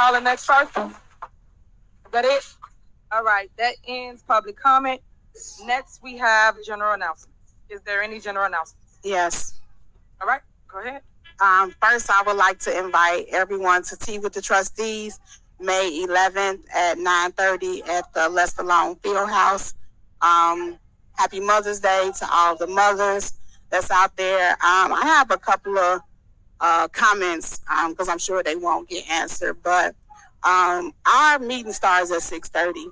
call the next person? Is that it? All right, that ends public comment. Next, we have general announcements. Is there any general announcements? Yes. All right, go ahead. First, I would like to invite everyone to Tea with the Trustees, May 11th at 9:30 at the Lester Long Fieldhouse. Happy Mother's Day to all the mothers that's out there. I have a couple of comments because I'm sure they won't get answered, but our meeting starts at 6:30.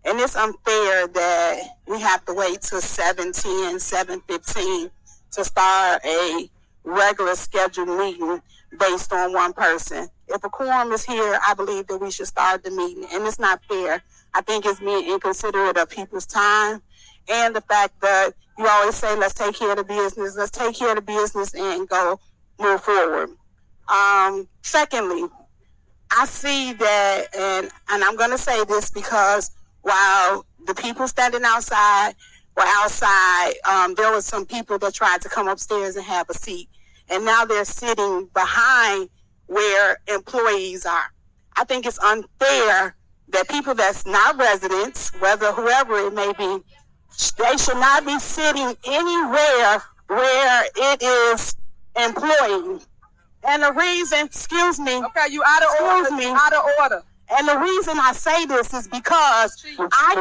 And it's unfair that we have to wait till 7:10, 7:15 to start a regular scheduled meeting based on one person. If a quorum is here, I believe that we should start the meeting. And it's not fair. I think it's being inconsiderate of people's time. And the fact that you always say, let's take care of the business. Let's take care of the business and go move forward. Secondly, I see that, and I'm going to say this because while the people standing outside were outside, there were some people that tried to come upstairs and have a seat. And now they're sitting behind where employees are. I think it's unfair that people that's not residents, whether whoever it may be, they should not be sitting anywhere where it is employee. And the reason, excuse me. Okay, you out of order. Excuse me. Out of order. And the reason I say this is because I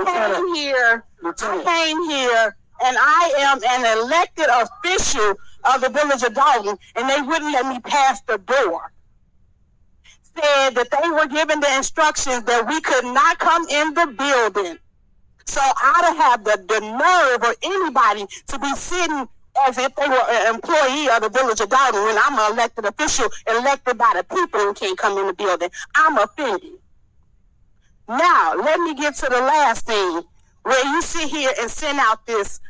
came here, and I am an elected official of the village of Dolton, and they wouldn't let me pass the door. Said that they were given the instructions that we could not come in the building. So I'd have the nerve of anybody to be sitting as if they were an employee of the village of Dolton when I'm an elected official, elected by the people, and can't come in the building. I'm offended. Now, let me get to the last thing, where you sit here and send out this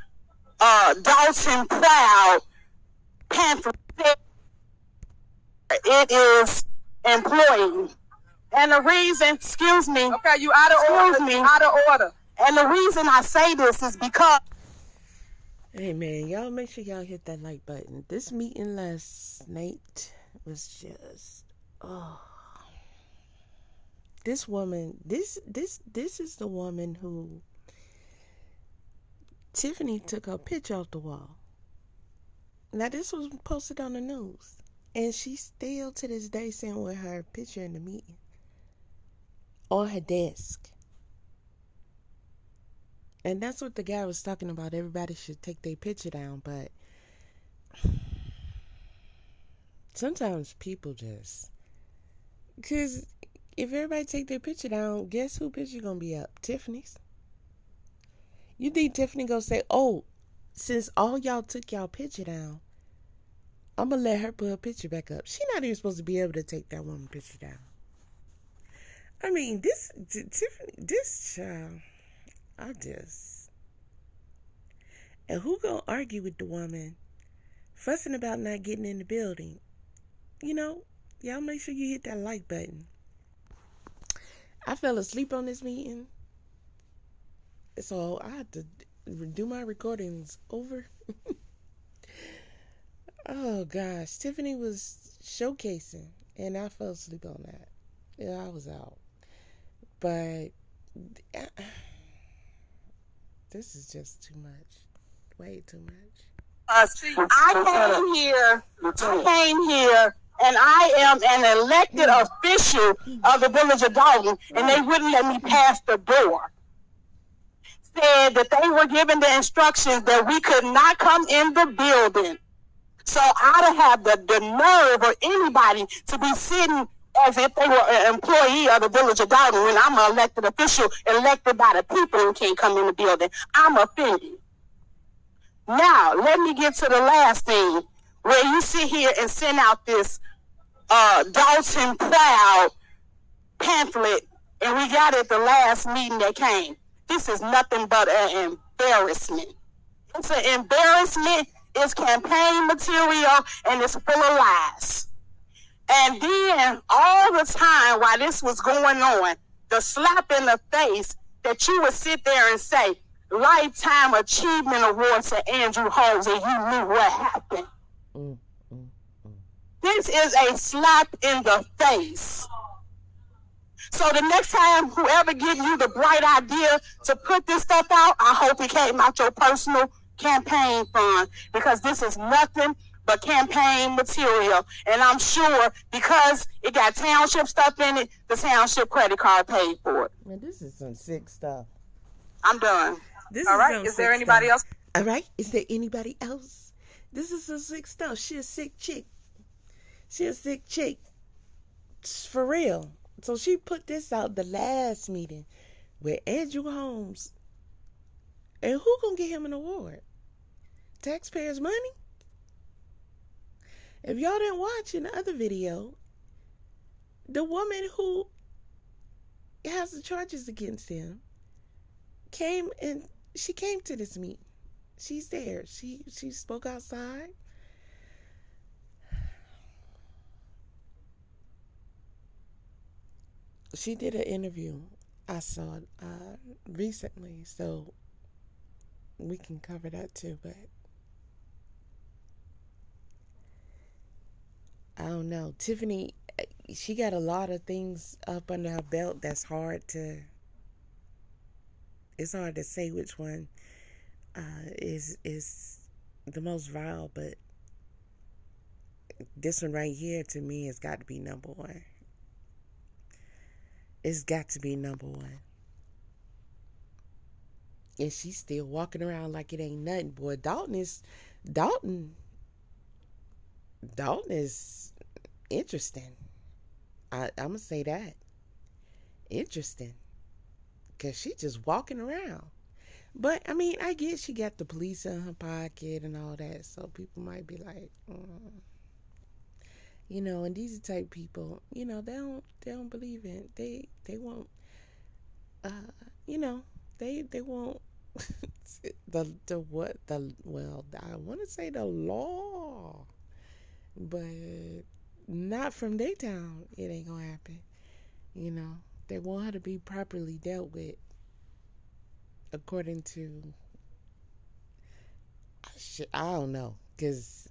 Dolton Proud pamphlet. It is employee. And the reason, excuse me. Okay, you out of order. Me. Out of order. And the reason I say this is because... Hey, man, y'all make sure y'all hit that like button. This meeting last night was just... oh... This woman, this is the woman who Tiffany took her picture off the wall. Now, this was posted on the news, and she's still to this day sitting with her picture in the meeting on her desk. And that's what the guy was talking about. Everybody should take their picture down, but sometimes people just, because if everybody take their picture down, guess who picture gonna be up? Tiffany's. You think Tiffany gonna say, oh, since all y'all took y'all picture down, I'm gonna let her put her picture back up. She not even supposed to be able to take that woman picture down. I mean, Tiffany, this child, and who gonna argue with the woman fussing about not getting in the building? You know, y'all make sure you hit that like button. I fell asleep on this meeting, so I had to do my recordings over. Oh gosh, Tiffany was showcasing, and I fell asleep on that. Yeah, I was out. But this is just too much. Way too much. I came here, and I am an elected official of the village of Dolton, and they wouldn't let me pass the door. Said that they were given the instructions that we could not come in the building. So I'd have the nerve of anybody to be sitting as if they were an employee of the village of Dolton when I'm an elected official, elected by the people, and can't come in the building. I'm offended. Now, let me get to the last thing, where you sit here and send out this Dolton Proud pamphlet, and we got it at the last meeting that came. This is nothing but an embarrassment. It's an embarrassment. It's campaign material, and it's full of lies. And then, all the time while this was going on, the slap in the face that you would sit there and say, Lifetime Achievement Award to Andrew Holmes, and you knew what happened. This is a slap in the face. So the next time whoever gives you the bright idea to put this stuff out, I hope it came out your personal campaign fund, because this is nothing but campaign material. And I'm sure because it got township stuff in it, the township credit card paid for it. Man, this is some sick stuff. I'm done. All right. Is there anybody else? All right. Is there anybody else? This is some sick stuff. She a sick chick. She a sick chick. For real. So she put this out the last meeting with Andrew Holmes. And who gonna get him an award? Taxpayers' money? If y'all didn't watch in the other video, the woman who has the charges against him came to this meeting. She's there. She spoke outside. She did an interview I saw recently, so we can cover that too, but I don't know. Tiffany, she got a lot of things up under her belt that's it's hard to say which one is the most vile, but this one right here to me has got to be number one. It's got to be number one. And she's still walking around like it ain't nothing. Boy, Dolton is interesting. I'm going to say that. Interesting. Because she just walking around. But, I mean, I guess she got the police in her pocket and all that. So people might be like, you know, and these are type people, you know, they don't believe in, they won't, you know, they won't, I want to say the law, but not from their town. It ain't gonna happen. You know, they want her to be properly dealt with according to, I don't know, because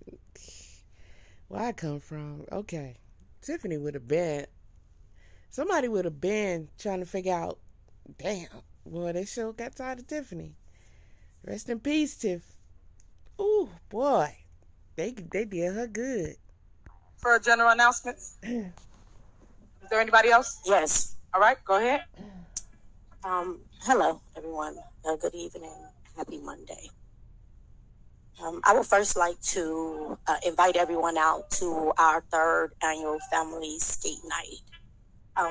where I come from, okay, Tiffany somebody would have been trying to figure out, damn, boy, they sure got tired of Tiffany. Rest in peace, Tiff. Ooh, boy, they did her good. For general announcements? Is there anybody else? Yes. All right, go ahead. Hello, everyone. Good evening. Happy Monday. I would first like to invite everyone out to our third annual family skate night.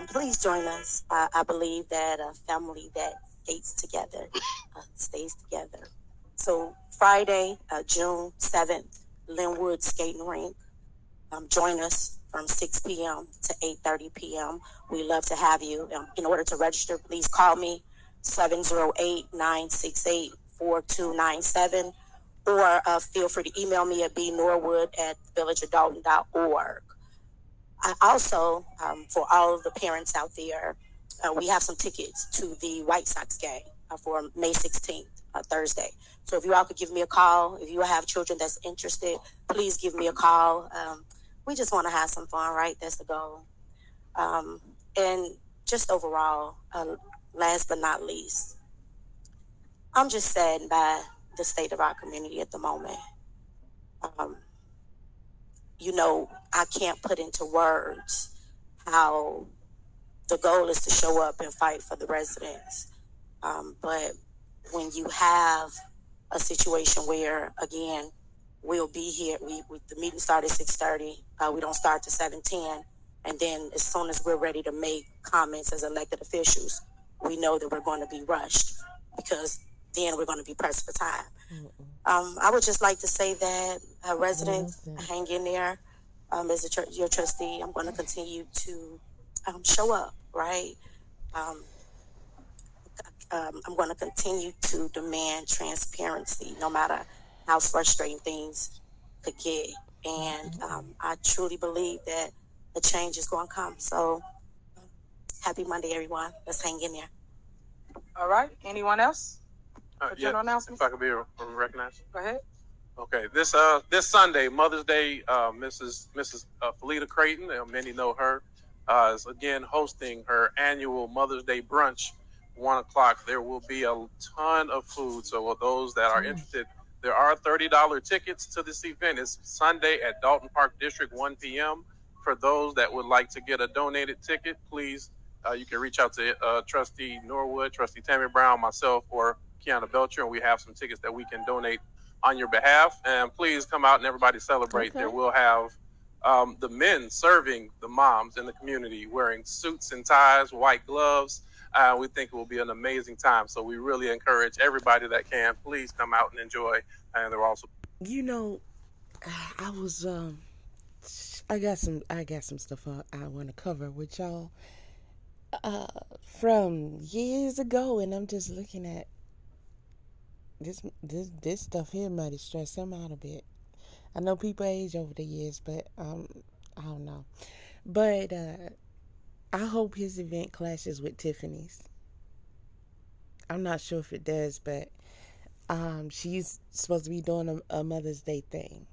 Please join us. I believe that a family that skates together stays together. So Friday, June 7th, Linwood Skating Rink. Join us from 6 p.m. to 8:30 p.m. We love to have you. In order to register, please call me 708-968-4297. Or feel free to email me at bnorwood@villageofdolton.org. I also, for all of the parents out there, we have some tickets to the White Sox game for May 16th, Thursday. So if you all could give me a call, if you have children that's interested, please give me a call. We just want to have some fun, right? That's the goal. And just overall, last but not least, I'm just saddened by the state of our community at the moment. You know, I can't put into words how the goal is to show up and fight for the residents. But when you have a situation where, again, we'll be here, the meeting started at 6:30, we don't start to 7:10, and then as soon as we're ready to make comments as elected officials, we know that we're going to be rushed because then we're going to be pressed for time. I would just like to say that residents, hang in there. As your trustee, I'm going to continue to show up, right? I'm going to continue to demand transparency, no matter how frustrating things could get. And I truly believe that the change is going to come. So happy Monday, everyone. Let's hang in there. All right. Anyone else? General announcements? If I could be recognized. Go ahead. Okay, this Sunday, Mother's Day, Mrs. Felita Creighton, many know her. is again hosting her annual Mother's Day brunch, 1 o'clock. There will be a ton of food. So for those that are interested, there are $30 tickets to this event. It's Sunday at Dolton Park District, 1 p.m. For those that would like to get a donated ticket, please, you can reach out to Trustee Norwood, Trustee Tammy Brown, myself, or Kiana Belcher, and we have some tickets that we can donate on your behalf. And please come out and everybody celebrate. Okay. There will have the men serving the moms in the community wearing suits and ties, white gloves. We think it will be an amazing time. So we really encourage everybody that can, please come out and enjoy. And they're also, You know, I was I got some stuff I want to cover with y'all from years ago, and I'm just looking at this stuff here might have stressed them out a bit. I know people age over the years, but I don't know. But I hope his event clashes with Tiffany's. I'm not sure if it does, but she's supposed to be doing a Mother's Day thing.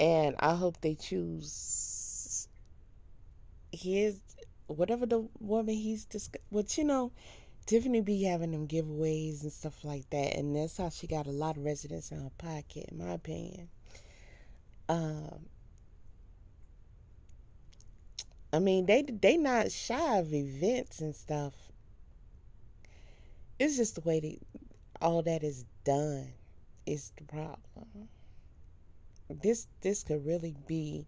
And I hope they choose whatever the woman he's But you know, Tiffany be having them giveaways and stuff like that, and that's how she got a lot of residents in her pocket, in my opinion. I mean, they not shy of events and stuff. It's just the way all that is done is the problem. This could really be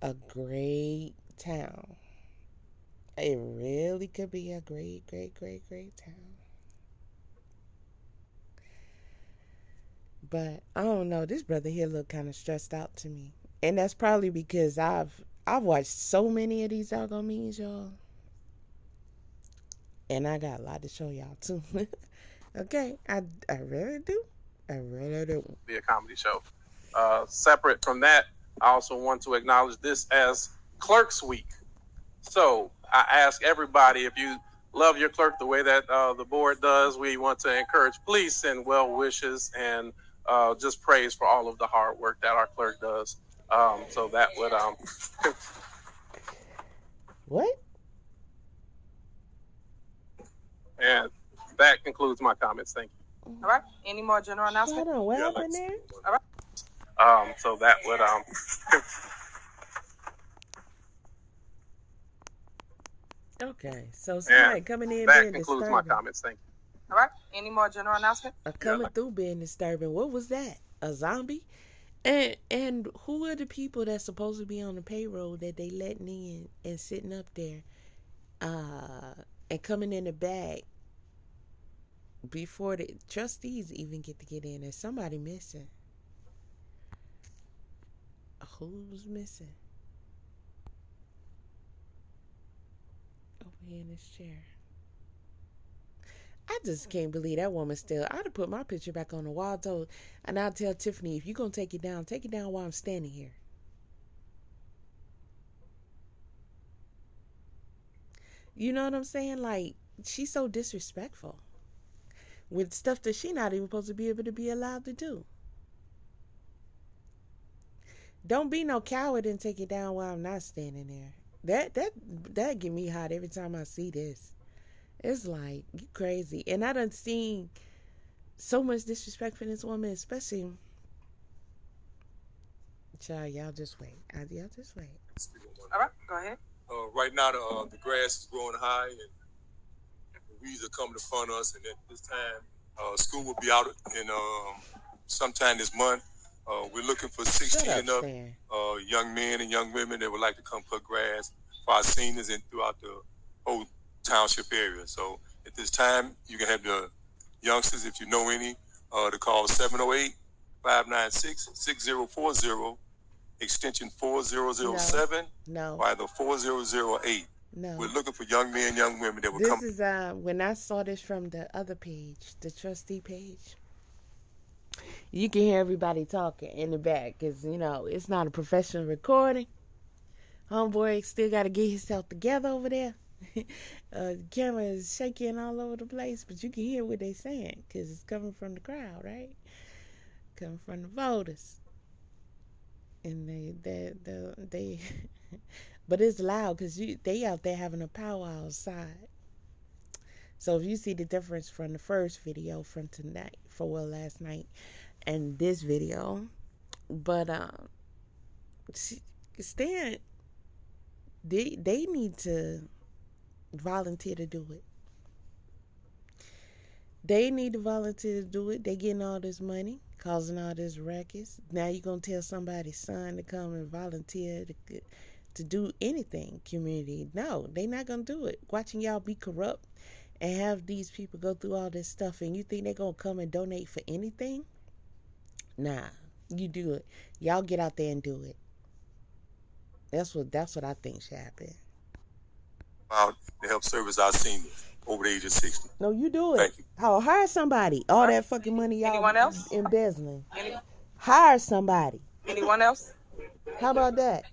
a great town. It really could be a great town. But I don't know. This brother here look kind of stressed out to me, and that's probably because I've watched so many of these doggone memes, y'all, and I got a lot to show y'all too. Okay, I really do. I really do. be a comedy show. Separate from that, I also want to acknowledge this as Clerks Week. So I ask everybody, if you love your clerk the way that the board does, we want to encourage, please send well wishes and just praise for all of the hard work that our clerk does. So that would What? and that concludes my comments. Thank you. All right. Any more general announcements? Hold on, what happened there? So that would Okay, so somebody and coming in that being concludes disturbing. my comments. Thank you. All right. Any more general announcements? Coming through being disturbing. What was that? A zombie? And who are the people that's supposed to be on the payroll that they letting in and sitting up there and coming in the back before the trustees even get to get in? There's somebody missing. Who's missing? Over here in this chair. I just can't believe that woman still. I'd have put my picture back on the wall, and I'll tell Tiffany, if you're going to take it down while I'm standing here. You know what I'm saying? Like, she's so disrespectful with stuff that she not even supposed to be able to be allowed to do. Don't be no coward and take it down while I'm not standing there. That get me hot every time I see this. It's like, you crazy. And I done seen so much disrespect for this woman, especially. Child, y'all just wait. Y'all just wait. All right. Go ahead. Right now, the grass is growing high and the weeds are coming upon us. And at this time, school will be out in sometime this month. We're looking for 16 and up young men and young women that would like to come cut grass for our seniors and throughout the whole township area. So at this time, you can have the youngsters, if you know any, to call 708-596-6040, extension 4007, No. or either 4008. No. We're looking for young men, young women that will This come. is when I saw this from the other page, the trustee page. You can hear everybody talking in the back because, you know, it's not a professional recording. Homeboy still got to get himself together over there. The camera is shaking all over the place, but you can hear what they're saying because it's coming from the crowd, right? Coming from the voters. And they But it's loud because they out there having a powwow outside. So if you see the difference from the first video from tonight, last night, and this video, but Stan, they need to volunteer to do it. They need to volunteer to do it. They getting all this money, causing all this ruckus. Now you gonna tell somebody's son to come and volunteer to do anything, community? No, they not gonna do it. Watching y'all be corrupt and have these people go through all this stuff, and you think they're gonna come and donate for anything? Nah, you do it. Y'all get out there and do it. That's what I think should happen. About to help service our seniors over the age of 60. No, you do it. Thank you. Hire somebody. All that fucking money y'all Anyone else? embezzling. Hire somebody. Anyone else? How about that?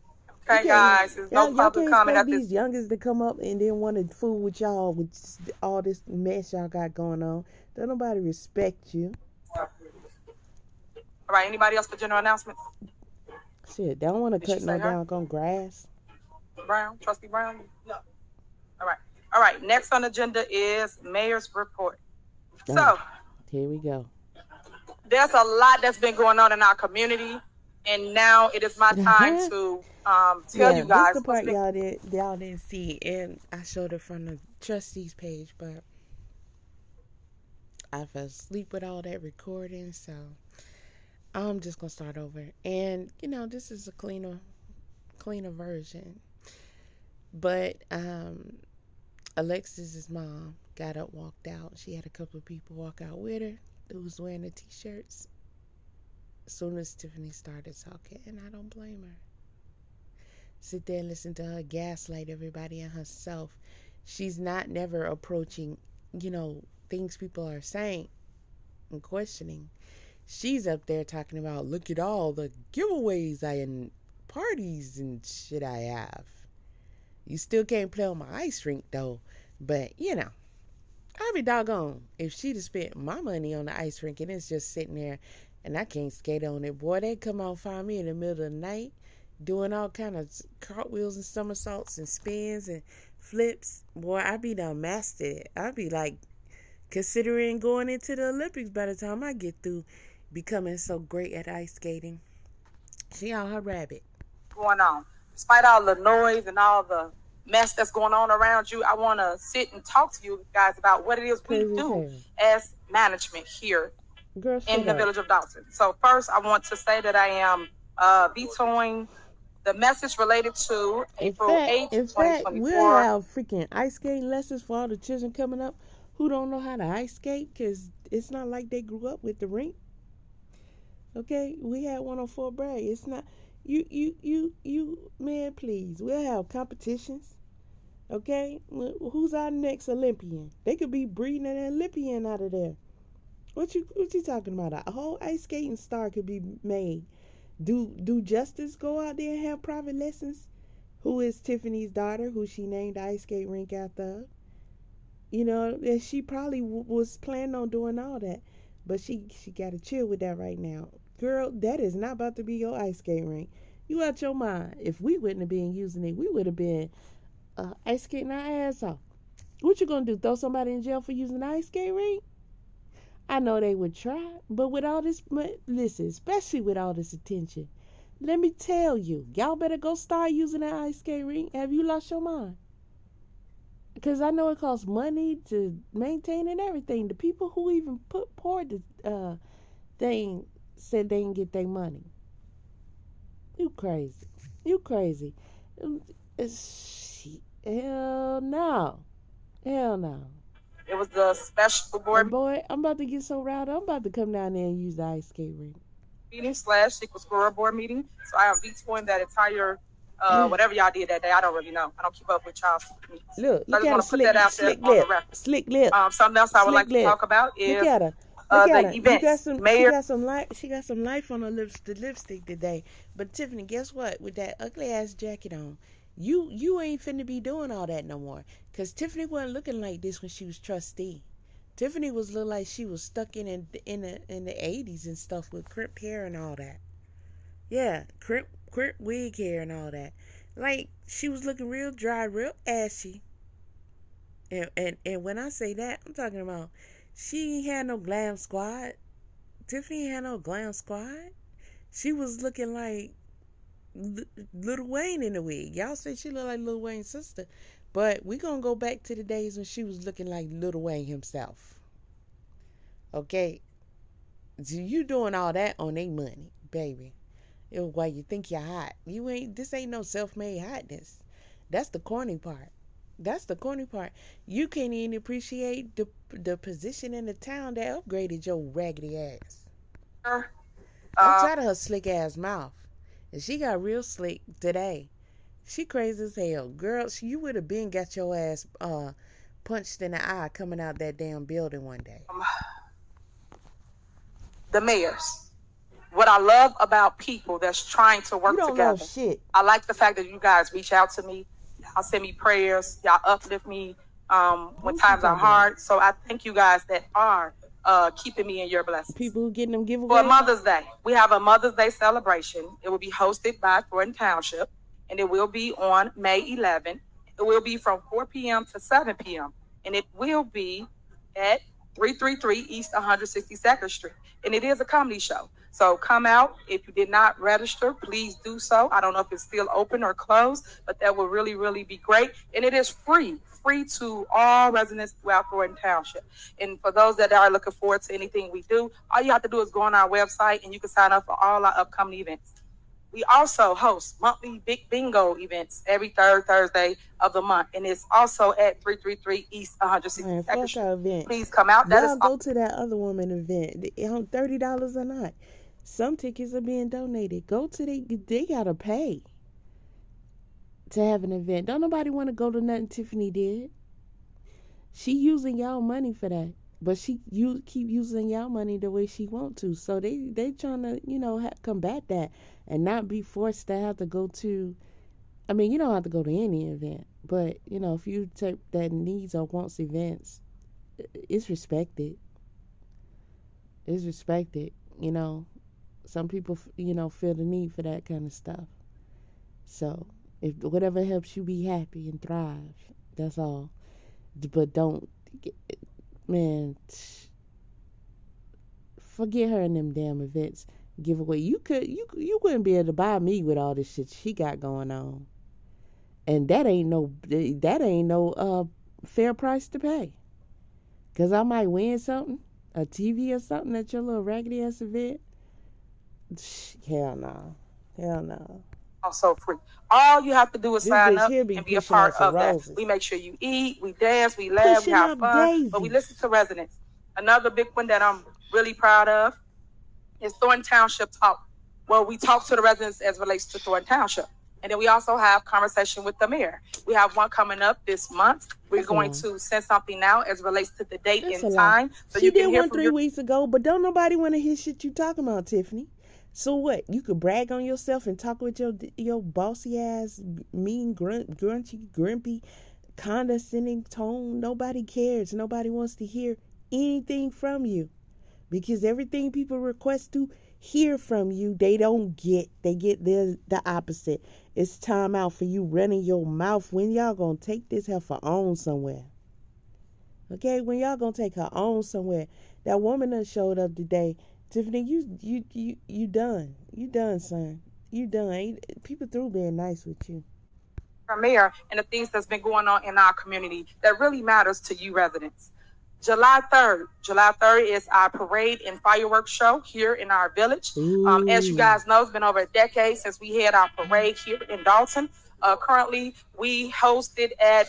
Okay, guys, there's no public comment at these this. youngers to come up and then want to fool with y'all with all this mess y'all got going on. Don't nobody respect you. All right, anybody else for general announcements? Shit, they don't want to Did cut she no say her? down on grass. Brown, Trustee Brown? No. All right, next on the agenda is mayor's report. So, Here we go. there's a lot that's been going on in our community, and now it is my time to tell you guys this the what's part been. y'all didn't see, and I showed it from the trustees page, but I fell asleep with all that recording, so I'm just gonna start over. And this is a cleaner version. But Alexis's mom got up, walked out. She had a couple of people walk out with her who was wearing the t-shirts. As soon as Tiffany started talking, and I don't blame her. Sit there and listen to her gaslight everybody and herself. She's never approaching, things people are saying and questioning. She's up there talking about, look at all the giveaways and parties and shit I have. You still can't play on my ice rink though. But, I'd be doggone if she'd have spent my money on the ice rink and it's just sitting there and I can't skate on it. Boy, they'd come out and find me in the middle of the night doing all kind of cartwheels and somersaults and spins and flips. Boy, I'd be done mastered it. I'd be like considering going into the Olympics by the time I get through becoming so great at ice skating. She on her rabbit. Going on. Despite all the noise and all the mess that's going on around you, I want to sit and talk to you guys about what it is we do as management here in the village of Dolton. So first, I want to say that I am vetoing the message related to April 8th, 2024. We'll have freaking ice skating lessons for all the children coming up who don't know how to ice skate because it's not like they grew up with the rink. Okay, we had one on Fort Bragg. It's not you man, please. We'll have competitions. Okay, who's our next Olympian? They could be breeding an Olympian out of there. What you talking about? A whole ice skating star could be made. Do Justice go out there and have private lessons? Who is Tiffany's daughter, who she named the ice skate rink after? And she probably was planning on doing all that, but she got to chill with that right now. Girl, that is not about to be your ice skate rink. You out your mind. If we wouldn't have been using it, we would have been ice skating our ass off. What you gonna do? Throw somebody in jail for using the ice skate rink? I know they would try, but with all this, listen, especially with all this attention, let me tell you, y'all better go start using that ice skate rink. Have you lost your mind? Because I know it costs money to maintain and everything. The people who even poured the thing said they didn't get their money. You crazy. Hell no. It was the special board Boy, I'm about to get so riled up. I'm about to come down there and use the ice skate rink. meeting / secret squirrel board meeting. So I am vetoing that entire whatever y'all did that day. I don't really know. I don't keep up with y'all's meetings. Look So I just want to put that out there slick on the lip. record. Slick lip. Something else I would Slick like to lip. talk about is Look at her. the events. Mayor, She got some life on her the lipstick today. But Tiffany, guess what? With that ugly ass jacket on, you ain't finna be doing all that no more. Cause Tiffany wasn't looking like this when she was trustee. Tiffany was looking like she was stuck in the 80s and stuff with crimped hair and all that. Yeah, crimped wig hair and all that. Like, she was looking real dry, real ashy. And when I say that, I'm talking about she ain't had no glam squad. Tiffany ain't had no glam squad. She was looking like Lil Wayne in the wig. Y'all say she looked like Lil Wayne's sister. But we gonna go back to the days when she was looking like Lil Wayne himself. Okay? So you doing all that on their money, baby. It was why you think you're hot. This ain't no self-made hotness. That's the corny part. You can't even appreciate the position in the town that upgraded your raggedy ass. I'm tired of her slick ass mouth. And she got real slick today. She crazy as hell. Girl, you would have been got your ass punched in the eye coming out that damn building one day. The mayors. What I love about people that's trying to work together. Know shit. I like the fact that you guys reach out to me. Y'all send me prayers. Y'all uplift me when times are hard. So I thank you guys that are keeping me in your blessings. People who getting them giveaways. For Mother's Day, we have a Mother's Day celebration. It will be hosted by Thornton Township, and it will be on May 11th. It will be from 4 p.m. to 7 p.m., and it will be at 333 East 162nd Street, and it is a comedy show. So come out. If you did not register, please do so. I don't know if it's still open or closed, but that will really, really be great. And it is free to all residents throughout Thornton Township. And for those that are looking forward to anything we do, all you have to do is go on our website and you can sign up for all our upcoming events. We also host monthly big bingo events every third Thursday of the month. And it's also at 333 East 162nd Street. Please come out. Y'all go to that other woman event. $30 a night. Some tickets are being donated. Go to they gotta pay to have an event. Don't nobody want to go to nothing Tiffany did. She using y'all money for that, but you keep using y'all money the way she want to. So they trying to combat that and not be forced to have to go to. I mean, you don't have to go to any event, but if you take that needs or wants events, it's respected. It's respected. Some people, feel the need for that kind of stuff. So, if whatever helps you be happy and thrive, that's all. But don't, forget her in them damn events. Giveaway. You wouldn't be able to buy me with all this shit she got going on. And that ain't no fair price to pay. 'Cause I might win something, a TV or something at your little raggedy ass event. Hell no. Also free. All you have to do is sign up and be a part of that. We make sure you eat, we dance, we laugh, we have fun, but we listen to residents. Another big one that I'm really proud of is Thornton Township Talk. Well, we talk to the residents as relates to Thornton Township. And then we also have conversation with the mayor. We have one coming up this month. We're going to send something now as relates to the date and time. So you did one 3 weeks ago, but don't nobody want to hear shit you talking about, Tiffany. So what? You could brag on yourself and talk with your bossy ass, mean, grunchy, grumpy, condescending tone. Nobody cares. Nobody wants to hear anything from you. Because everything people request to hear from you, they don't get. They get the opposite. It's time out for you running your mouth. When y'all gonna take this heifer on somewhere? Okay, when y'all gonna take her on somewhere? That woman that showed up today, Tiffany, you done. You done, son. You done. People through being nice with you. Our mayor and the things that's been going on in our community that really matters to you residents. July 3rd is our parade and fireworks show here in our village. As you guys know, it's been over a decade since we had our parade here in Dolton. Currently, we hosted at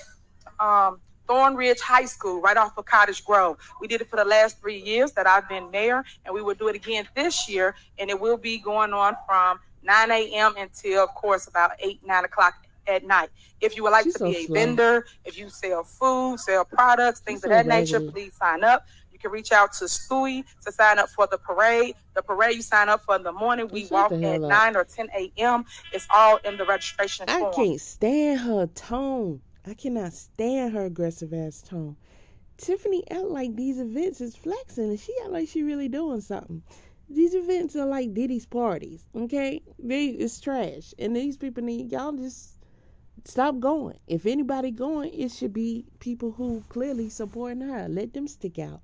Thornridge High School right off of Cottage Grove. We did it for the last 3 years that I've been mayor, and we will do it again this year, and it will be going on from 9 a.m. until, of course, about 9 o'clock at night. If you would like to be a vendor, if you sell food, sell products, things of that nature, please sign up. You can reach out to Stewie to sign up for the parade. The parade you sign up for in the morning. We walk at 9 or 10 a.m. It's all in the registration form. I can't stand her tone. I cannot stand her aggressive ass tone. Tiffany act like these events is flexing, and she act like she really doing something. These events are like Diddy's parties, okay? It's trash, and these people need y'all just Stop going. If anybody going, it should be people who clearly supporting her. Let them stick out.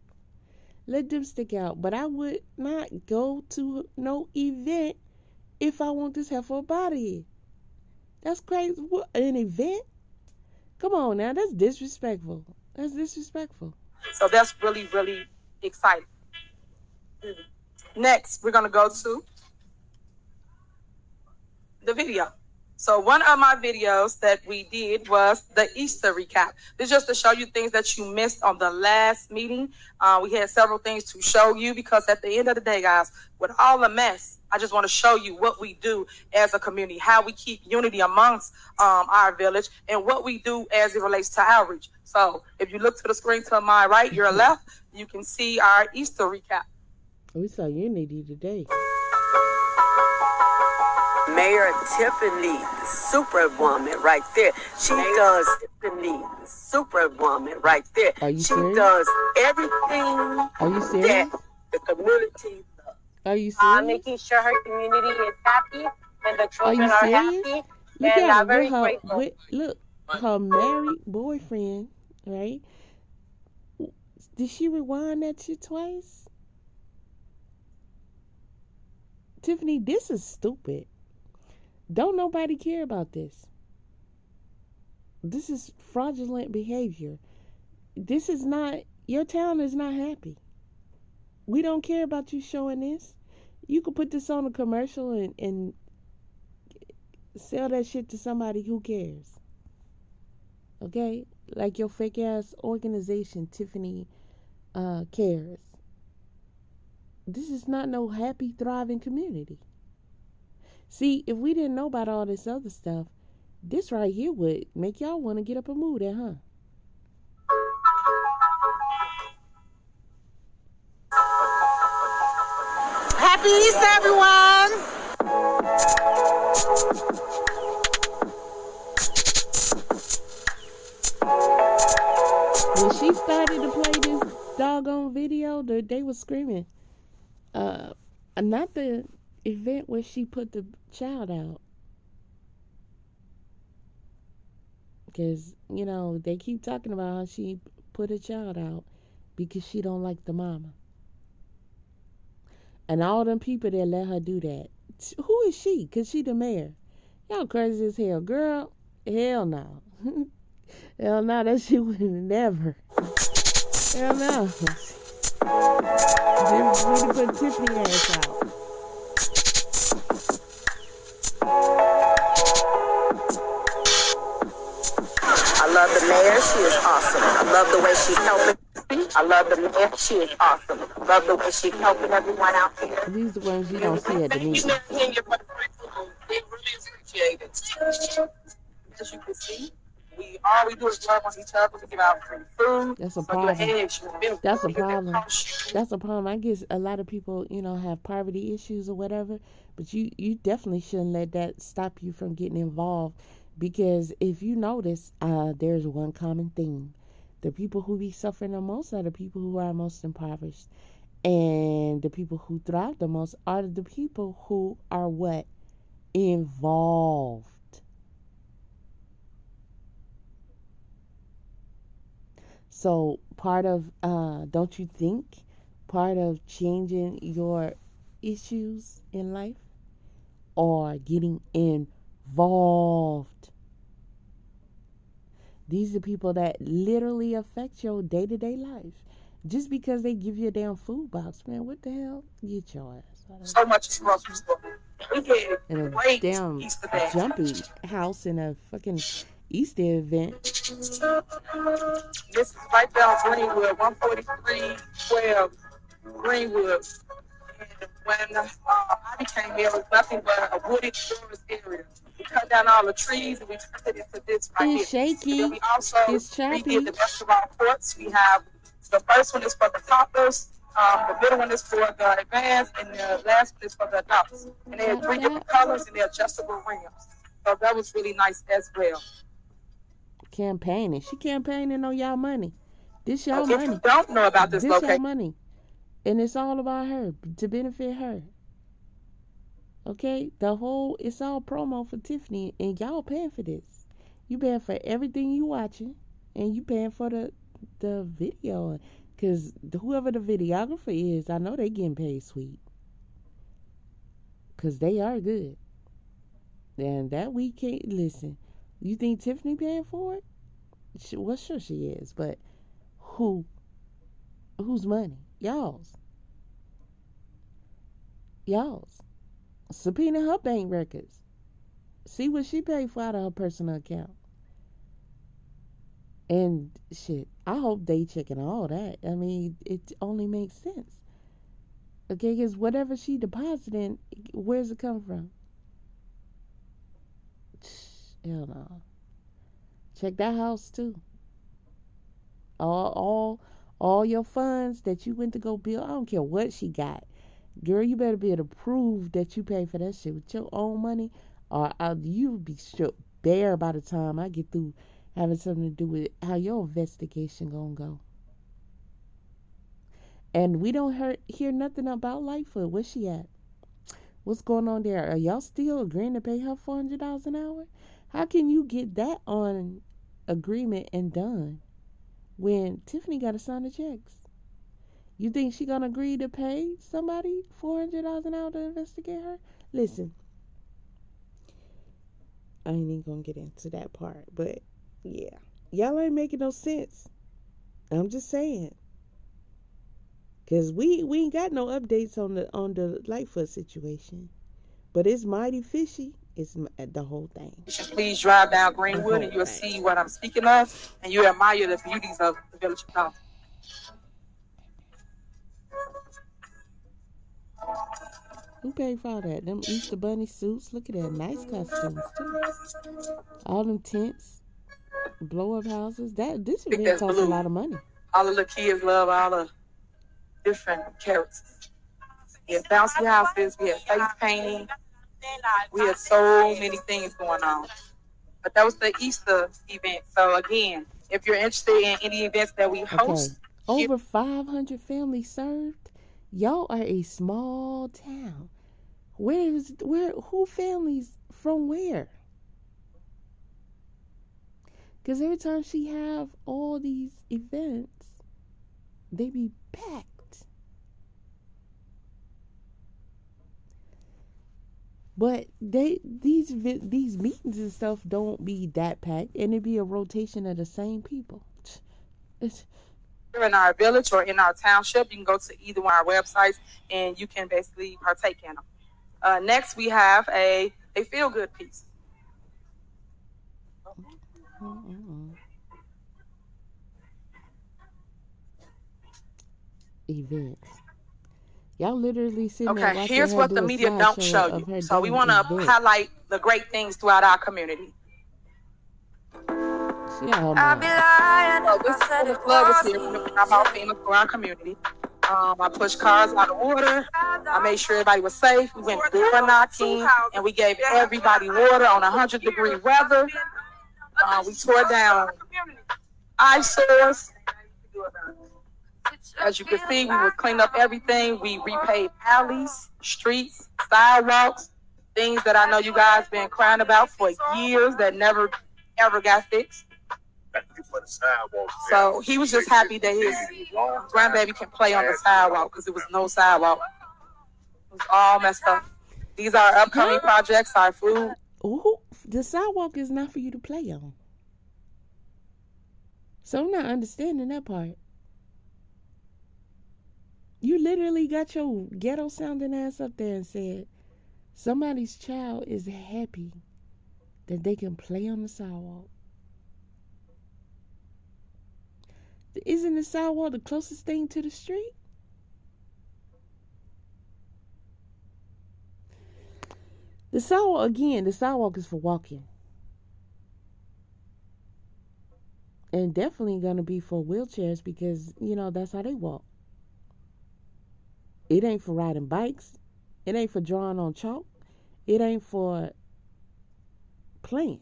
Let them stick out. But I would not go to no event if I want this heifer body. That's crazy. What, an event? Come on now, that's disrespectful. That's disrespectful. So that's really, really exciting. Next, we're going to go to the video. So one of my videos that we did was the Easter recap. This is just to show you things that you missed on the last meeting. We had several things to show you because at the end of the day, guys, with all the mess, I just want to show you what we do as a community, how we keep unity amongst our village, and what we do as it relates to outreach. So if you look to the screen to my right, your left, you can see our Easter recap. We saw unity today. Mayor Tiffany, superwoman right there. She does Tiffany, superwoman right there. Are you she serious? Does everything Are you serious? that the community loves. Are you serious? Making sure her community is happy and the children are serious? happy. Look and at I'm very her, grateful. look, her married boyfriend, right? Did she rewind that shit twice? Tiffany, this is stupid. Don't nobody care about this. This is fraudulent behavior. This is not, your town is not happy. We don't care about you showing this. You could put this on a commercial and sell that shit to somebody who cares. Okay? Like your fake ass organization, Tiffany Cares. This is not no happy, thriving community. See, if we didn't know about all this other stuff, this right here would make y'all want to get up and move there, huh? Happy Easter, everyone! When she started to play this doggone video, they was screaming. Not the event where she put the child out. Because, you know, they keep talking about how she put a child out because she don't like the mama. And all them people that let her do that. Who is she? Because she the mayor. Y'all crazy as hell. Girl, hell no. Hell no, that shit would never. Hell no. Just need to put Tiffany ass out. I love the mayor. She is awesome. I love the way she's helping. I love the mayor. She is awesome. I love the way she's helping everyone out here. These the ones you don't see at the meeting. We really appreciate it. As you can see, all we do is love on each other. We give out free food. That's a So problem. That's a problem. That's a problem. I guess a lot of people, you know, have poverty issues or whatever, but you definitely shouldn't let that stop you from getting involved, because if you notice, there's one common theme. The people who be suffering the most are the people who are most impoverished. And the people who thrive the most are the people who are what? Involved. So part of, don't you think, part of changing your issues in life or getting involved? These are people that literally affect your day-to-day life. Just because they give you a damn food box, man, what the hell? Get your ass out of So much grocery store. We get in a great damn Easter day. jumpy house in a fucking Easter event. This is right there on Greenwood, 14312 Greenwood. And when I became here, it was nothing but a wooded forest area. We cut down all the trees and we turned it into this right It's here. shaky. And then we also It's choppy. redid the restaurant courts. We have the first one is for the toppers, the middle one is for the advanced, and the last one is for the adults. And they have three different colors and they're adjustable rims. So that was really nice as well. Campaigning. She campaigning on y'all money. This y'all If money. you don't know about this This y'all location, money. And it's all about her, to benefit her. Okay? It's all promo for Tiffany, and y'all paying for this. You paying for everything you watching, and you paying for the video. Because whoever the videographer is, I know they getting paid sweet. Because they are good. And that we can't, listen, you think Tiffany paying for it? Well, sure she is. But whose money? Y'all's. Subpoena her bank records. See what she paid for out of her personal account. And shit, I hope they checking all that. I mean, it only makes sense. Okay, because whatever she depositing, where's it come from? Hell no. Check that house too. All your funds that you went to go build, I don't care what she got. Girl, you better be able to prove that you paid for that shit with your own money, or you'll be stripped bare by the time I get through having something to do with how your investigation gonna go. And we don't hear nothing about Lightfoot. Where's she at? What's going on there? Are y'all still agreeing to pay her $400 an hour? How can you get that on agreement and done when Tiffany got to sign the checks? You think she gonna agree to pay somebody $400 an hour to investigate her? Listen, I ain't even gonna get into that part, but yeah, y'all ain't making no sense. I'm just saying, cause we ain't got no updates on the Lightfoot situation, but it's mighty fishy. It's the whole thing. Please drive down Greenwood and you'll see what I'm speaking of, and you admire the beauties of the village of Dolton. Who paid for all that? Them Easter Bunny suits. Look at that. Nice costumes, too. All them tents. Blow-up houses. This really costs a lot of money. All of the kids love all the different characters. We have bouncy houses. We have face painting. We have so many things going on. But that was the Easter event. So, again, if you're interested in any events that we host. Okay. Over 500 families served. Y'all are a small town. Who families from where? Because every time she have all these events, they be packed. But these meetings and stuff don't be that packed, and it be a rotation of the same people. In our village or in our township, you can go to either one of our websites and you can basically partake in them. Next, we have a feel-good piece. Events. Y'all literally sitting there watching. Okay, here's what the media don't show you. So we want to highlight the great things throughout our community. I'll be lying. This plug is here. I'm all famous for our community. I pushed cars out of order. I made sure everybody was safe. We went door knocking, and we gave everybody water on 100-degree weather. We tore down eyesores. As you can see, we would clean up everything. We repaved alleys, streets, sidewalks, things that I know you guys been crying about for years that never, ever got fixed. So he was just happy that his grandbaby can play on the sidewalk because there was no sidewalk. It was all messed up. These are our upcoming projects, our food. Ooh, the sidewalk is not for you to play on. So I'm not understanding that part. You literally got your ghetto sounding ass up there and said somebody's child is happy that they can play on the sidewalk. Isn't the sidewalk the closest thing to the street? The sidewalk is for walking. And definitely going to be for wheelchairs because, that's how they walk. It ain't for riding bikes. It ain't for drawing on chalk. It ain't for playing.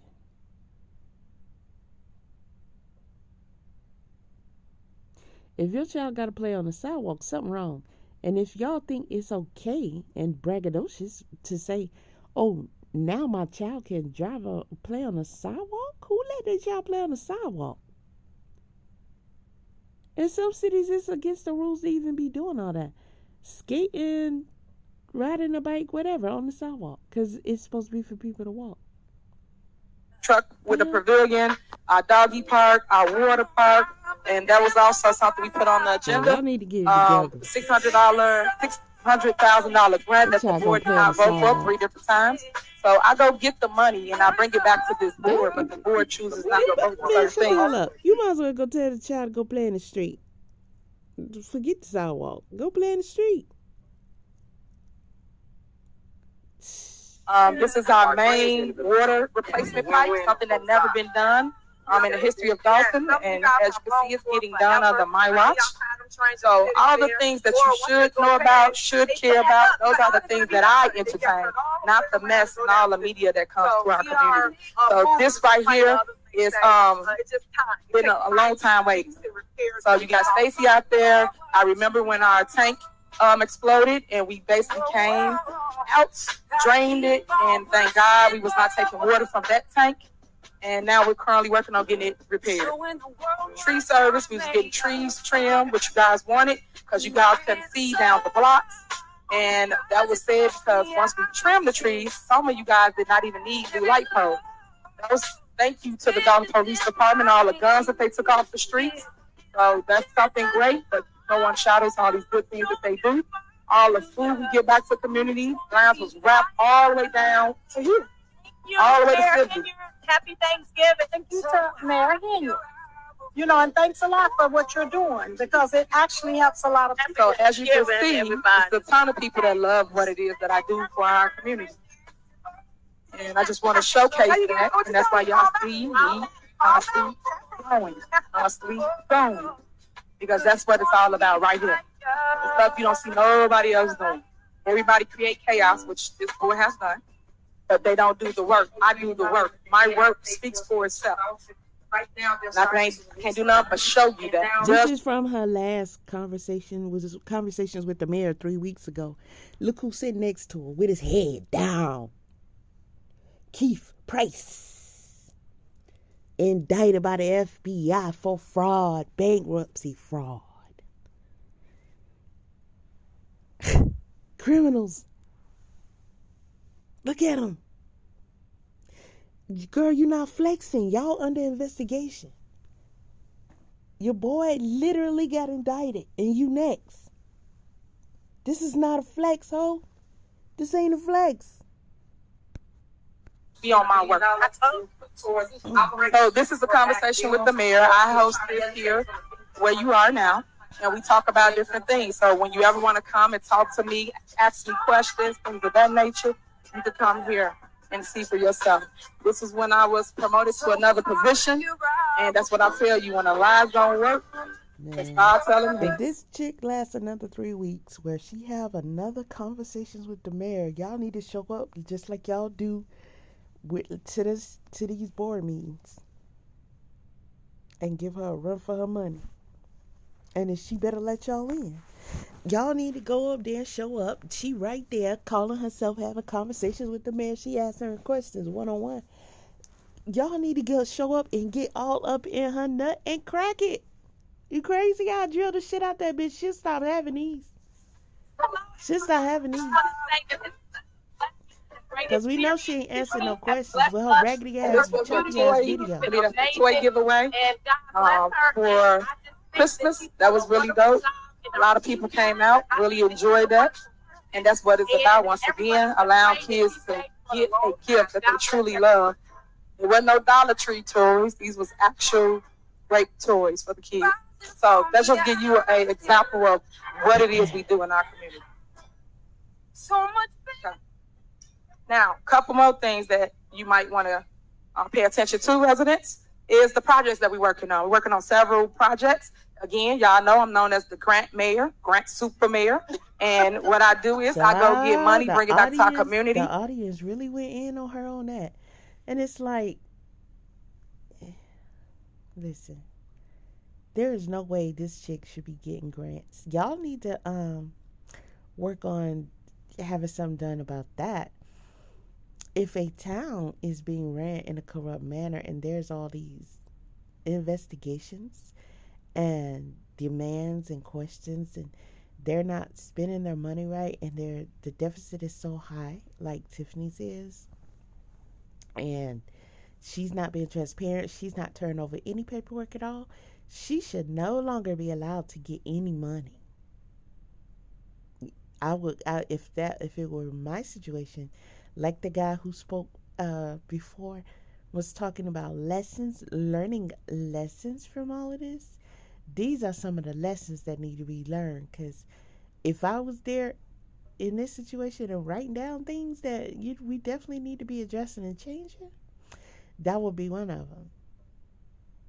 If your child got to play on the sidewalk, something wrong. And if y'all think it's okay and braggadocious to say, oh, now my child can play on the sidewalk? Who let their child play on the sidewalk? In some cities, it's against the rules to even be doing all that. Skating, riding a bike, whatever, on the sidewalk. Because it's supposed to be for people to walk. Truck with a pavilion, our doggy park, our water park, and that was also something we put on the agenda. Y'all need to get it together. $600,000 grant that the board did not vote for 3 different times. So I go get the money and I bring it back to this board, but the board chooses not to vote for certain things. You might as well go tell the child to go play in the street. Forget the sidewalk. Go play in the street. This is our main water replacement pipe, something that never been done in the history of Dolton. And as you can see, it's getting done under my watch. So all the things that you should know about, should care about, those are the things that I entertain, not the mess and all the media that comes to our community. So this right here is been a long time waiting. So you got Stacy out there. I remember when our tank exploded and we basically came out, drained it, and thank God we was not taking water from that tank. And now we're currently working on getting it repaired. Tree service, we was getting trees trimmed, which you guys wanted, because you guys couldn't see down the blocks. And that was said because once we trimmed the trees, some of you guys did not even need new light poles. Thank you to the Dolton Police Department, all the guns that they took off the streets. So that's something great, but no one shadows all these good things that they do. All the food we get back to the community, grounds was wrapped all the way down to here. All the way to Tiffany. Happy Thanksgiving. Thank you to Mayor Henry. And thanks a lot for what you're doing, because it actually helps a lot of people. So as you can see, it's a ton of people that love what it is that I do for our community. And I just want to showcase that, and that's why y'all see me constantly going. Because that's what it's all about right here. The stuff you don't see nobody else doing. Everybody create chaos, which this board has done. But they don't do the work. I do the work. My work speaks for itself. Right now, I can't do nothing but show you that. This is from her last conversation, was conversations with the mayor 3 weeks ago. Look who's sitting next to her with his head down. Keith Price, indicted by the FBI for fraud, bankruptcy fraud. Criminals. Look at them. Girl, you're not flexing. Y'all under investigation. Your boy literally got indicted, and you next. This is not a flex, ho. This ain't a flex. Be on my work. So this is a conversation with the mayor. I host this here where you are now, and we talk about different things. So when you ever want to come and talk to me, ask me questions, things of that nature, you can come here and see for yourself. This is when I was promoted to another position, and that's what I tell you, when the lies don't work, start telling me. If this chick lasts another 3 weeks where she have another conversations with the mayor, y'all need to show up just like y'all do to these board meetings and give her a run for her money. And then she better let y'all in. Y'all need to go up there and show up. She right there calling herself, having conversations with the mayor. She asking her questions one-on-one. Y'all need to show up and get all up in her nut and crack it. You crazy? I drill the shit out that bitch. She'll stop having these. Because we know she ain't answering no questions with her raggedy ass, chunky ass video. Toy giveaway for Christmas. That was really dope. A lot of people came out, really enjoyed that. And that's what it's about, once again, allowing kids to get a gift that they truly love. There wasn't no Dollar Tree toys. These was actual great toys for the kids. So that's just give you an example of what it is we do in our community. So much better. Now, a couple more things that you might want to pay attention to, residents, is the projects that we're working on. We're working on several projects. Again, y'all know I'm known as the grant mayor, grant super mayor. And what I do is I go get money, bring it back to our community. The audience really went in on her on that. And it's like, listen, there is no way this chick should be getting grants. Y'all need to work on having something done about that. if a town is being ran in a corrupt manner and there's all these investigations and demands and questions and they're not spending their money right and the deficit is so high like Tiffany's is, and she's not being transparent, she's not turning over any paperwork at all, she should no longer be allowed to get any money. If it were my situation, like the guy who spoke before was talking about learning lessons from all of this. These are some of the lessons that need to be learned, because if I was there in this situation and writing down things that we definitely need to be addressing and changing, that would be one of them.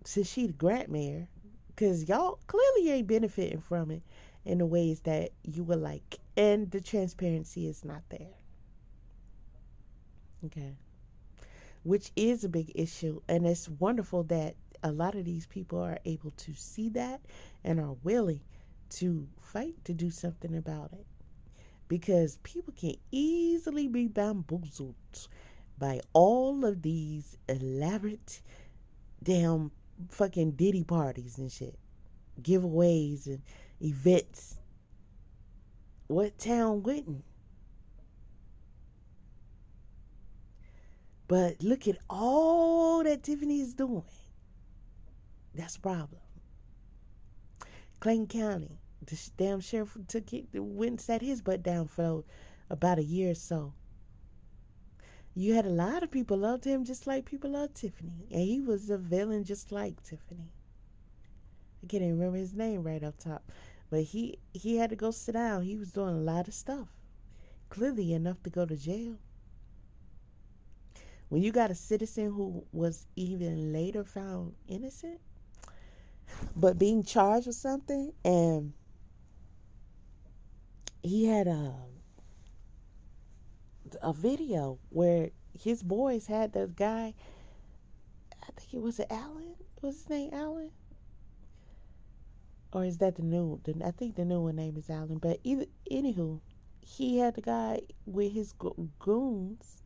Since she the grant mayor, because y'all clearly ain't benefiting from it in the ways that you would like, and the transparency is not there. Okay, which is a big issue, and it's wonderful that a lot of these people are able to see that and are willing to fight to do something about it, because people can easily be bamboozled by all of these elaborate damn fucking Diddy parties and shit, giveaways and events. What town wouldn't? But look at all that Tiffany is doing. That's a problem. Clayton County, the damn sheriff went and sat his butt down for about a year or so. You had a lot of people loved him just like people loved Tiffany. And he was a villain just like Tiffany. I can't even remember his name right up top. But he had to go sit down. He was doing a lot of stuff. Clearly enough to go to jail. When you got a citizen who was even later found innocent, but being charged with something, and he had a video where his boys had the guy, I think it was Alan. Was his name Alan? Or is that the new? I think the new one name is Alan. But anywho, he had the guy with his goons.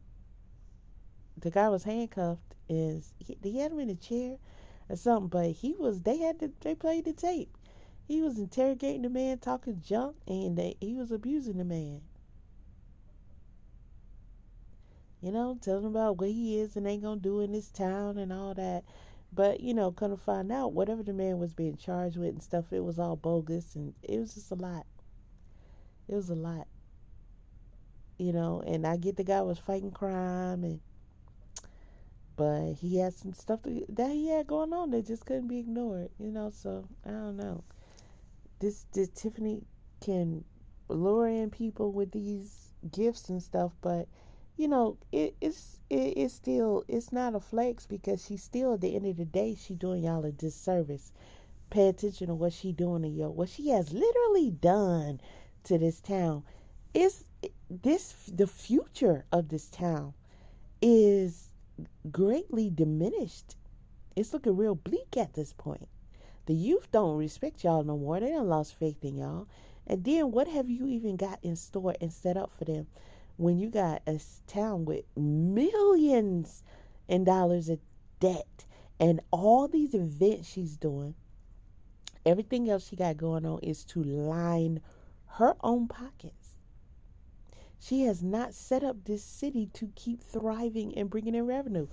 The guy was handcuffed, and he had him in a chair or something. But they played the tape. He was interrogating the man, talking junk, and he was abusing the man. You know, telling him about what he is and ain't gonna do in this town and all that. But, come to find out, whatever the man was being charged with and stuff, it was all bogus, and it was just a lot. It was a lot. And I get the guy was fighting crime, but he had some stuff that he had going on that just couldn't be ignored, so I don't know. This Tiffany can lure in people with these gifts and stuff, but it's still, it's not a flex, because she's still, at the end of the day, she doing y'all a disservice. Pay attention to what she doing to y'all. What she has literally done to this town the future of this town is greatly diminished. It's looking real bleak at this point. The youth don't respect y'all no more. They done lost faith in y'all. And then what have you even got in store and set up for them when you got a town with millions in dollars of debt and all these events she's doing? Everything else she got going on is to line her own pockets. She has not set up this city to keep thriving and bringing in revenue.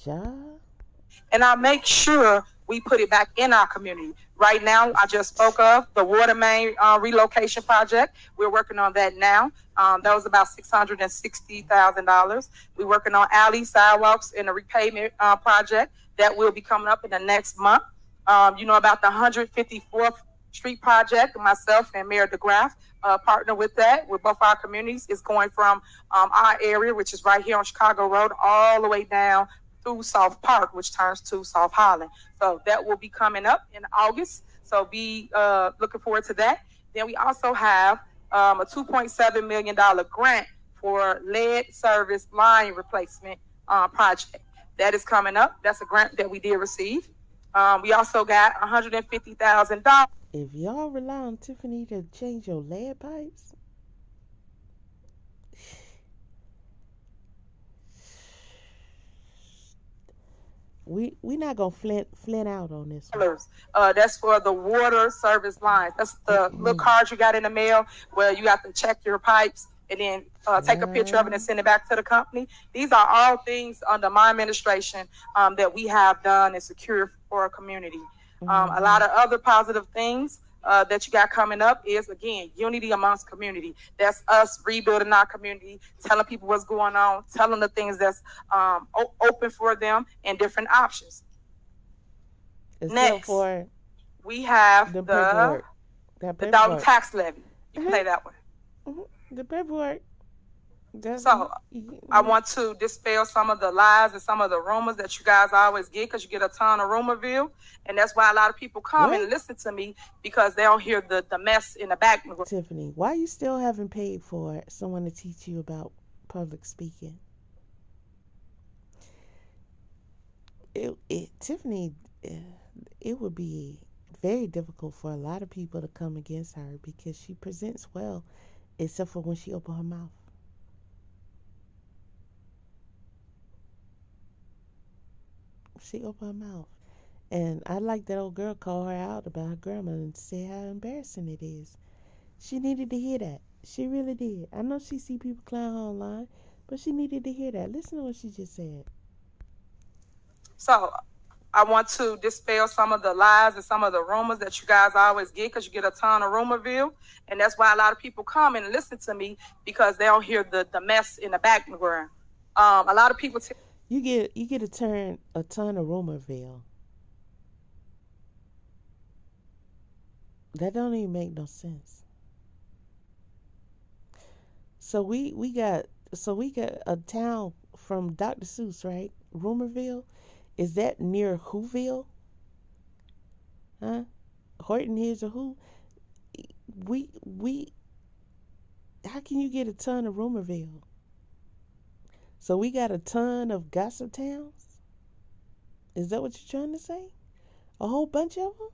And I'll make sure we put it back in our community. Right now, I just spoke of the water main relocation project. We're working on that now. That was about $660,000. We're working on alley sidewalks and a repavement project that will be coming up in the next month. About the 154th Street project. Myself and Mayor DeGraff partner with that, with both our communities. It's going from our area, which is right here on Chicago Road, all the way down through South Park, which turns to South Holland. So that will be coming up in August. So be looking forward to that. Then we also have a $2.7 million grant for lead service line replacement project. That is coming up. That's a grant that we did receive. We also got $150,000. If y'all rely on Tiffany to change your lead pipes, We not gonna flint out on this one. That's for the water service lines. That's the little cards you got in the mail where you have to check your pipes and then take a picture of it and send it back to the company. These are all things under my administration that we have done and secured for our community. A lot of other positive things that you got coming up is, again, unity amongst community. That's us rebuilding our community, telling people what's going on, telling the things that's open for them and different options. Next, we have the Dolton tax levy. You can play that one. The paperwork. So I want to dispel some of the lies and some of the rumors that you guys always get, because you get a ton of rumorville, and that's why a lot of people come and listen to me, because they don't hear the mess in the back. Tiffany, why you still haven't paid for someone to teach you about public speaking? Tiffany, it would be very difficult for a lot of people to come against her because she presents well, except for when she opens her mouth. She opened her mouth. And I like that old girl call her out about her grandma and say how embarrassing it is. She needed to hear that. She really did. I know she see people clown her online, but she needed to hear that. Listen to what she just said. So I want to dispel some of the lies and some of the rumors that you guys always get, because you get a ton of rumorville. And that's why a lot of people come and listen to me, because they don't hear the mess in the background. A lot of people... You get a ton of rumorville. That don't even make no sense. So we got a town from Dr. Seuss, right? Rumorville. Is that near Whoville? Huh? Horton Hills or who? We how can you get a ton of rumorville? So we got a ton of gossip towns? Is that what you're trying to say? A whole bunch of them?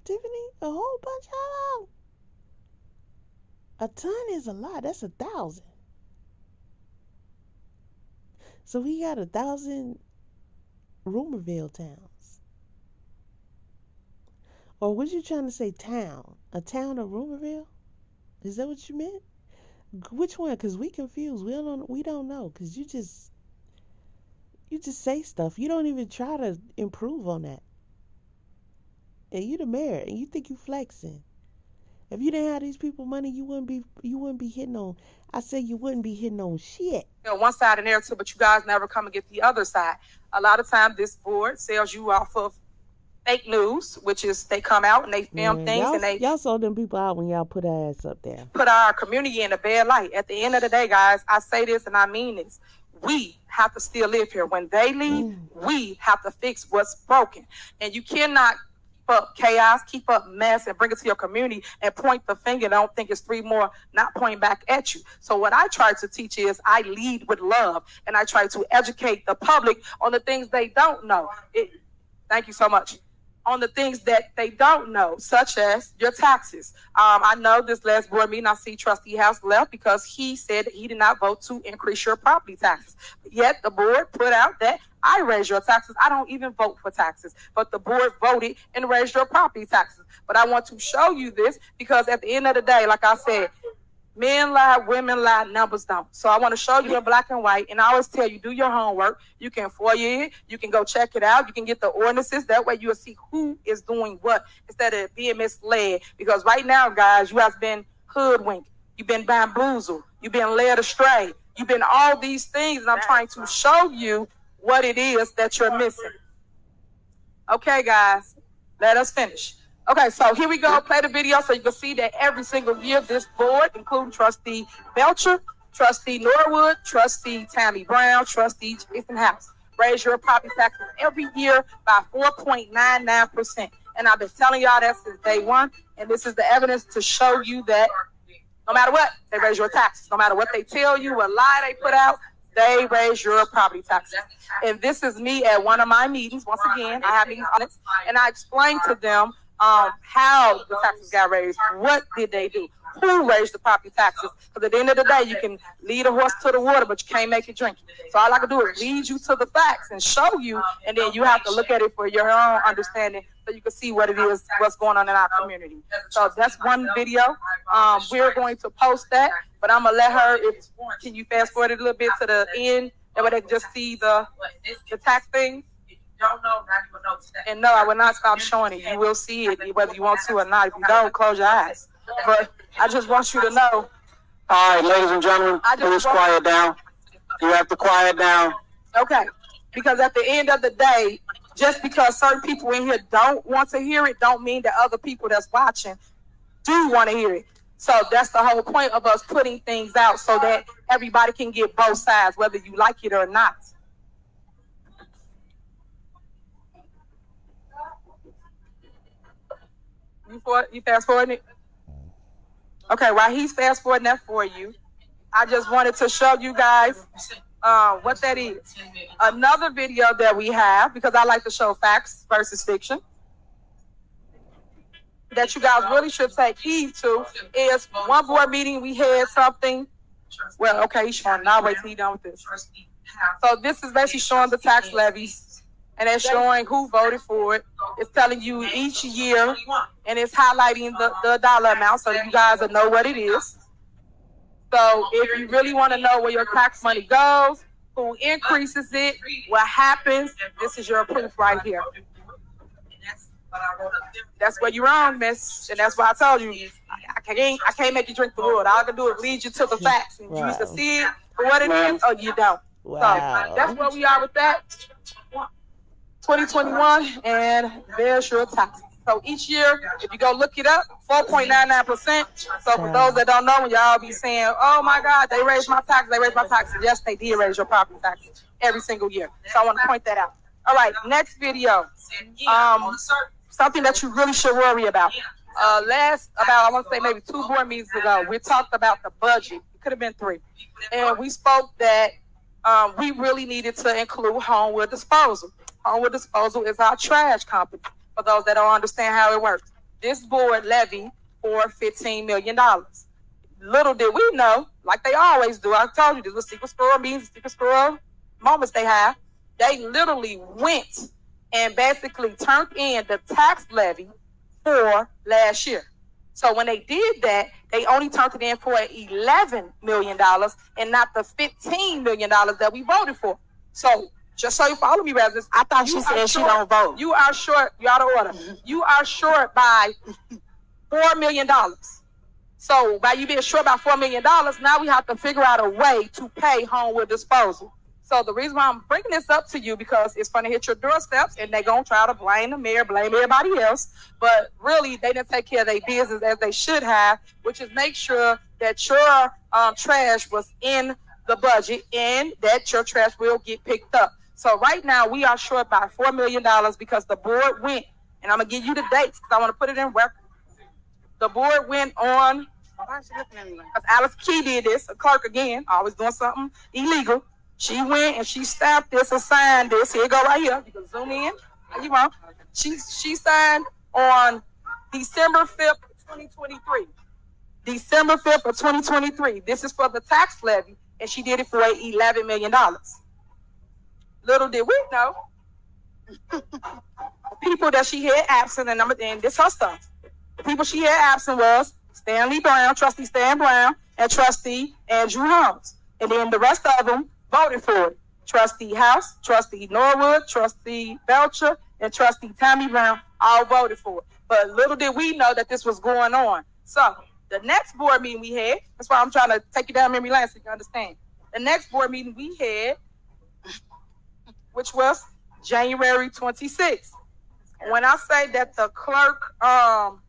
Tiffany? A whole bunch of them? A ton is a lot. That's 1,000. So we got 1,000 rumorville towns. Or was you trying to say town? A town of rumorville? Is that what you meant? Which one? Because we confused. We don't know. Because you just say stuff. You don't even try to improve on that. And you the mayor, and you think you flexing. If you didn't have these people money, you wouldn't be hitting on. I say you wouldn't be hitting on shit. You know, one side of the narrative, but you guys never come and get the other side. A lot of times, this board sells you off of fake news, which is they come out and they film things, and y'all sold them people out when y'all put our ass up there. Put our community in a bad light. At the end of the day, guys, I say this and I mean this. We have to still live here. When they leave, we have to fix what's broken. And you cannot keep up chaos, keep up mess, and bring it to your community and point the finger and don't think it's three more not pointing back at you. So what I try to teach is I lead with love, and I try to educate the public on the things they don't know. Thank you so much. On the things that they don't know, such as your taxes. I know this last board meeting, I see Trustee House left because he said that he did not vote to increase your property taxes. Yet the board put out that I raise your taxes. I don't even vote for taxes, but the board voted and raised your property taxes. But I want to show you this because at the end of the day, like I said, men lie, women lie, numbers don't. So I want to show you in black and white, and I always tell you, do your homework. You can FOIA it. You can go check it out. You can get the ordinances. That way you'll see who is doing what instead of being misled. Because right now, guys, you have been hoodwinked. You've been bamboozled. You've been led astray. You've been all these things, and I'm trying to show you what it is that you're missing. Okay, guys, let us finish. Okay, so here we go. Play the video so you can see that every single year this board, including Trustee Belcher, Trustee Norwood, Trustee Tammy Brown, Trustee Jason House, raise your property taxes every year by 4.99%. And I've been telling y'all that since day one, and this is the evidence to show you that no matter what, they raise your taxes. No matter what they tell you, what lie they put out, they raise your property taxes. And this is me at one of my meetings. Once again, I have meetings on it, and I explained to them how the taxes got raised. What did they do? who raised the property taxes. Because at the end of the day, you can lead a horse to the water, but you can't make it drink it. So all I can do is lead you to the facts and show you, and then you have to look at it for your own understanding so you can see what it is, what's going on in our community. So that's one video. We're going to post that, but I'm going to let her, can you fast forward it a little bit to the end, that way they can just see the tax thing? Don't know, not even know today. And no, I will not stop showing it. You will see it, whether you want to or not. If you don't, close your eyes. But I just want you to know. All right, ladies and gentlemen, please quiet down. You have to quiet down. Okay. Because at the end of the day, just because certain people in here don't want to hear it, don't mean that other people that's watching do want to hear it. So that's the whole point of us putting things out so that everybody can get both sides, whether you like it or not. You fast forwarding it? Okay, while he's fast forwarding that for you, I just wanted to show you guys what that is. Another video that we have, because I like to show facts versus fiction, that you guys really should take heed to, is one board meeting we had something. Well, okay, he's showing. Now wait till he's done with this. So this is basically showing the tax levies. And it's showing who voted for it. It's telling you each year, and it's highlighting the dollar amount so that you guys will know what it is. So if you really want to know where your tax money goes, who increases it, what happens, this is your proof right here. That's where you're wrong, miss. And that's why I told you, I can't make you drink the water. All I can do is lead you to the facts. And you either see it for what it is or you don't. Wow. So that's where we are with that. 2021, and there's your taxes. So each year, if you go look it up, 4.99%. So for those that don't know, when y'all be saying, oh my God, they raised my taxes, yes, they did raise your property taxes every single year. So I want to point that out. All right, next video. Something that you really should worry about. I want to say maybe 2 board meetings ago, we talked about the budget. It could have been 3. And we spoke that we really needed to include Homewood Disposal. Homewood Disposal is our trash company, for those that don't understand how it works. This board levied for $15 million. Little did we know, like they always do, I told you, this was secret squirrel meetings, secret squirrel moments they have. They literally went and basically turned in the tax levy for last year. So when they did that, they only turned it in for $11 million and not the $15 million that we voted for. So just so you follow me, residents. I thought she said she don't vote. You are short. You out of order. You are short by $4 million. So by you being short by $4 million, now we have to figure out a way to pay Homewood Disposal. So the reason why I'm bringing this up to you, because it's going to hit your doorsteps and they're going to try to blame the mayor, blame everybody else. But really, they didn't take care of their business as they should have, which is make sure that your trash was in the budget and that your trash will get picked up. So right now, we are short by $4 million because the board went, and I'm going to give you the dates because I want to put it in record. The board went on, because Alice Key did this, a clerk again, always doing something illegal. She went and she stamped this and signed this. Here you go right here. You can zoom in. How you want. She signed on December 5th, 2023. December 5th of 2023. This is for the tax levy, and she did it for $11 million. Little did we know, people that she had absent, and this her stuff. The people she had absent was Stanley Brown, Trustee Stan Brown, and Trustee Andrew Holmes. And then the rest of them voted for it. Trustee House, Trustee Norwood, Trustee Belcher, and Trustee Tammy Brown all voted for it. But little did we know that this was going on. So the next board meeting we had, that's why I'm trying to take you down memory lane so you can understand. The next board meeting we had, which was January 26th. When I say that the clerk all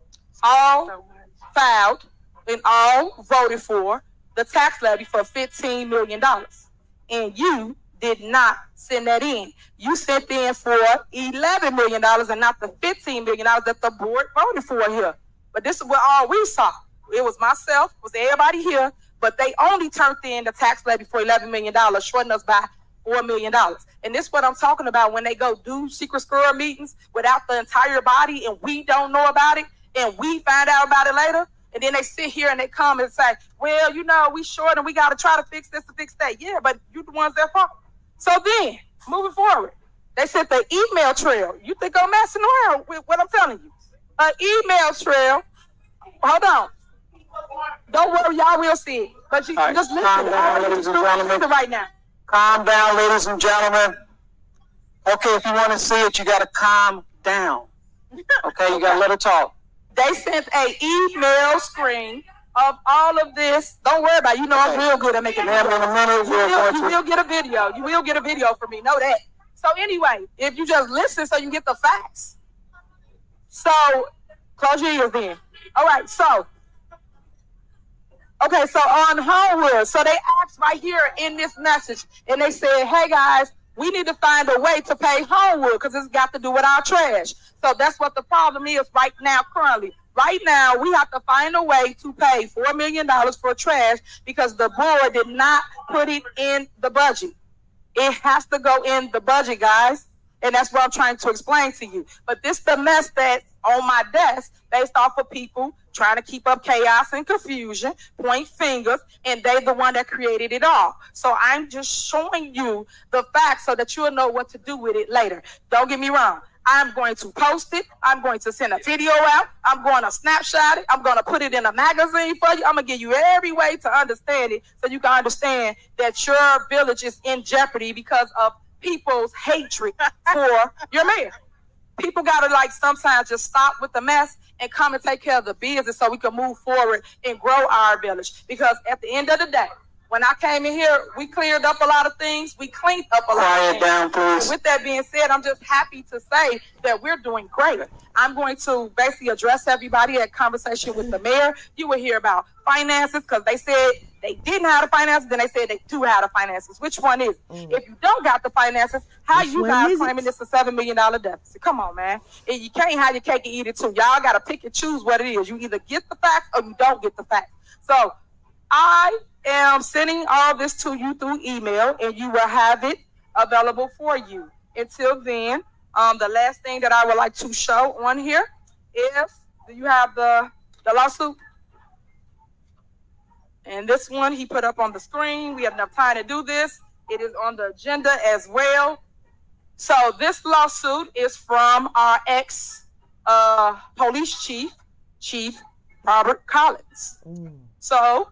filed and all voted for the tax levy for $15 million, and you did not send that in. You sent in for $11 million and not the $15 million that the board voted for here. But this is what all we saw. It was myself, it was everybody here, but they only turned in the tax levy for $11 million, shorting us by $4 million. And this is what I'm talking about when they go do secret squirrel meetings without the entire body and we don't know about it and we find out about it later. And then they sit here and they come and say, well, you know, we short and we got to try to fix this and fix that. Yeah, but you the ones that fault. So then, moving forward, they sent the email trail. You think I'm messing around with what I'm telling you? An email trail. Hold on. Don't worry, y'all will see it. But you just listen. Calm down, ladies and gentlemen. Right now. Calm down, ladies and gentlemen. Okay, if you want to see it, you got to calm down. Okay, you got to let her talk. They sent a email screen of all of this. Don't worry about it. You know I'm real good at making videos. In a minute, you will get a video. You will get a video from me. Know that. So anyway, if you just listen so you can get the facts. So, close your ears then. All right, so. Okay, so on Homewood, so they asked right here in this message, and they said, hey guys, we need to find a way to pay Homewood because it's got to do with our trash. So that's what the problem is right now currently. Right now, we have to find a way to pay $4 million for trash because the board did not put it in the budget. It has to go in the budget, guys. And that's what I'm trying to explain to you. But this the mess that's on my desk based off of people trying to keep up chaos and confusion, point fingers, and they the one that created it all. So I'm just showing you the facts so that you'll know what to do with it later. Don't get me wrong. I'm going to post it. I'm going to send a video out. I'm going to snapshot it. I'm going to put it in a magazine for you. I'm going to give you every way to understand it so you can understand that your village is in jeopardy because of people's hatred for your mayor. People got to sometimes just stop with the mess and come and take care of the business so we can move forward and grow our village. Because at the end of the day, when I came in here, we cleared up a lot of things. We cleaned up a lot of things. Quiet down, please. And with that being said, I'm just happy to say that we're doing great. I'm going to basically address everybody at conversation with the mayor. You will hear about finances because they said they didn't have the finances, then they said they do have the finances. Which one is it? If you don't got the finances, how you guys claiming this a $7 million deficit? Come on, man. And you can't have your cake and eat it too. Y'all got to pick and choose what it is. You either get the facts or you don't get the facts. So I am sending all this to you through email, and you will have it available for you. Until then, the last thing that I would like to show on here is, do you have the lawsuit? And this one he put up on the screen. We have enough time to do this. It is on the agenda as well. So this lawsuit is from our ex-police chief, Robert Collins. So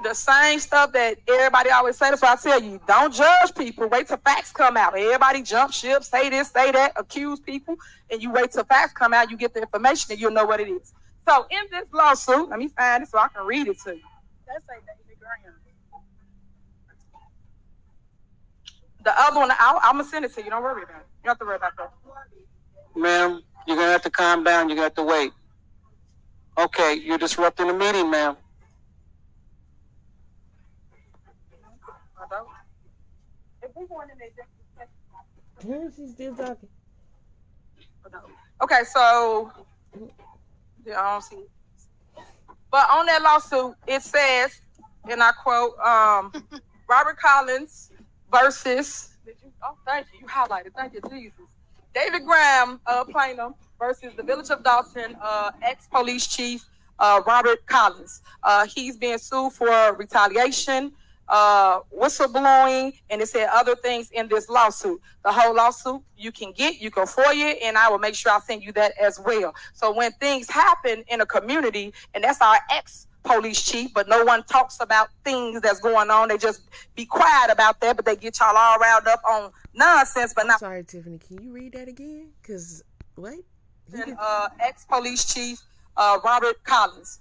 the same stuff that everybody always say. That's why I tell you, don't judge people. Wait till facts come out. Everybody jump ship, say this, say that, accuse people, and you wait till facts come out. You get the information, and you'll know what it is. So in this lawsuit, let me find it so I can read it to you. That's like David Graham. The other one, I'm gonna send it to you. Don't worry about it. You don't have to worry about that. Ma'am, you're gonna have to calm down. You're gonna have to wait. Okay, you're disrupting the meeting, ma'am. She's still talking. Okay, so yeah, I don't see it. But on that lawsuit, it says, and I quote, Robert Collins versus, thank you, you highlighted, thank you, Jesus. David Graham, plaintiff, versus the Village of Dolton, ex-police chief, Robert Collins. He's being sued for retaliation, whistleblowing, and it said other things in this lawsuit. The whole lawsuit you can FOIA, and I will make sure I send you that as well. So when things happen in a community, and that's our ex-police chief, but no one talks about things that's going on. They just be quiet about that, but they get y'all all riled up on nonsense. But not. Sorry, Tiffany. Can you read that again? Because what? Ex-police chief Robert Collins.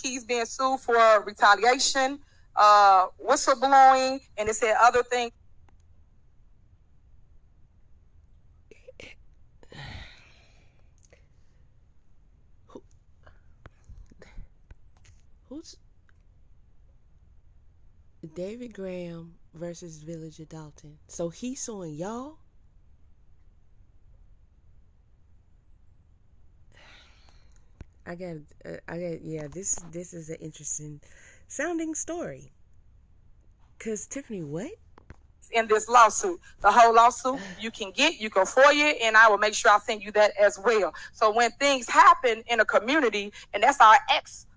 He's being sued for retaliation, whistleblowing, and it said other things. Who's David Graham versus Village of Dolton? So he's suing y'all? Yeah, this is an interesting sounding story. Cause Tiffany, what? In this lawsuit, the whole lawsuit you can FOIA, and I will make sure I send you that as well. So when things happen in a community, and that's our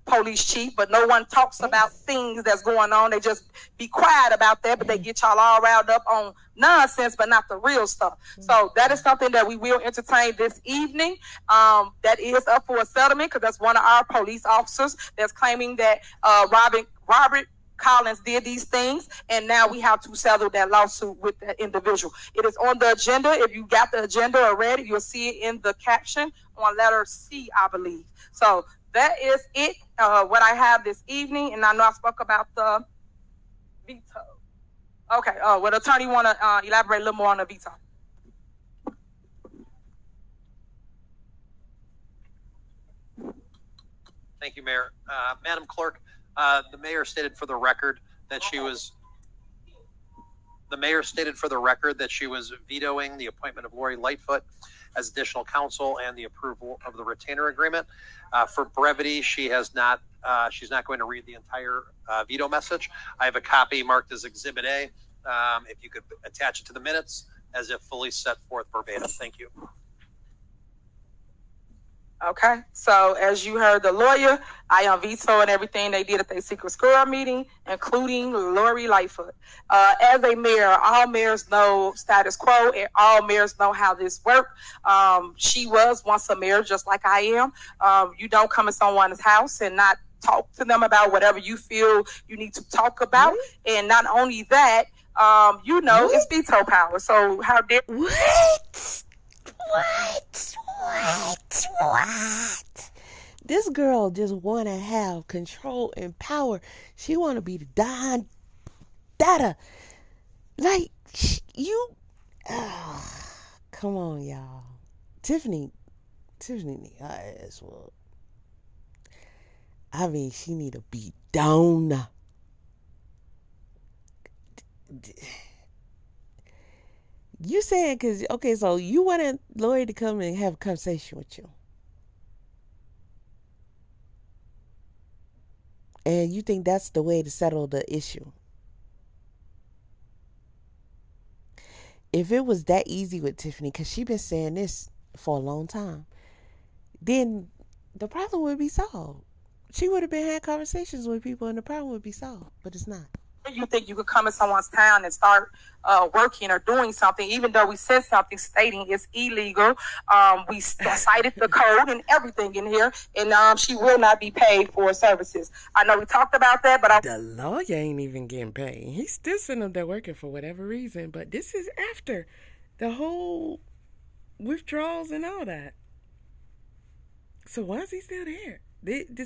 police chief, but no one talks about things that's going on. They just be quiet about that, but they get y'all all riled up on nonsense, but not the real stuff. So that is something that we will entertain this evening. That is up for a settlement because that's one of our police officers that's claiming that Robert Collins did these things, and now we have to settle that lawsuit with that individual. It is on the agenda. If you got the agenda already, you'll see it in the caption on letter C, I believe. So that is it, what I have this evening, and I know I spoke about the veto. Okay, would the attorney want to elaborate a little more on the veto? Thank you, Mayor. Madam Clerk, the mayor stated for the record that she was vetoing the appointment of Lori Lightfoot as additional counsel and the approval of the retainer agreement. For brevity, she's not going to read the entire veto message. I have a copy marked as Exhibit A. If you could attach it to the minutes as if fully set forth verbatim. Thank you. Okay, so as you heard the lawyer, I am vetoing everything they did at their secret squirrel meeting, including Lori Lightfoot. As a mayor, all mayors know status quo, and all mayors know how this works. She was once a mayor, just like I am. You don't come in someone's house and not talk to them about whatever you feel you need to talk about. Really? And not only that, it's veto power. So how dare... What? This girl just want to have control and power. She want to be the Don Dada. Like, come on, y'all. Tiffany need her ass whooped. I mean, she need to be down. You saying, because, okay, so you wanted Lori to come and have a conversation with you. And you think that's the way to settle the issue. If it was that easy with Tiffany, because she's been saying this for a long time, then the problem would be solved. She would have been had conversations with people and the problem would be solved, but it's not. You think you could come in someone's town and start working or doing something, even though we said something stating it's illegal. We cited the code and everything in here, and she will not be paid for services. I know we talked about that, but the lawyer ain't even getting paid. He's still sitting up there working for whatever reason, but this is after the whole withdrawals and all that. So why is he still there? Did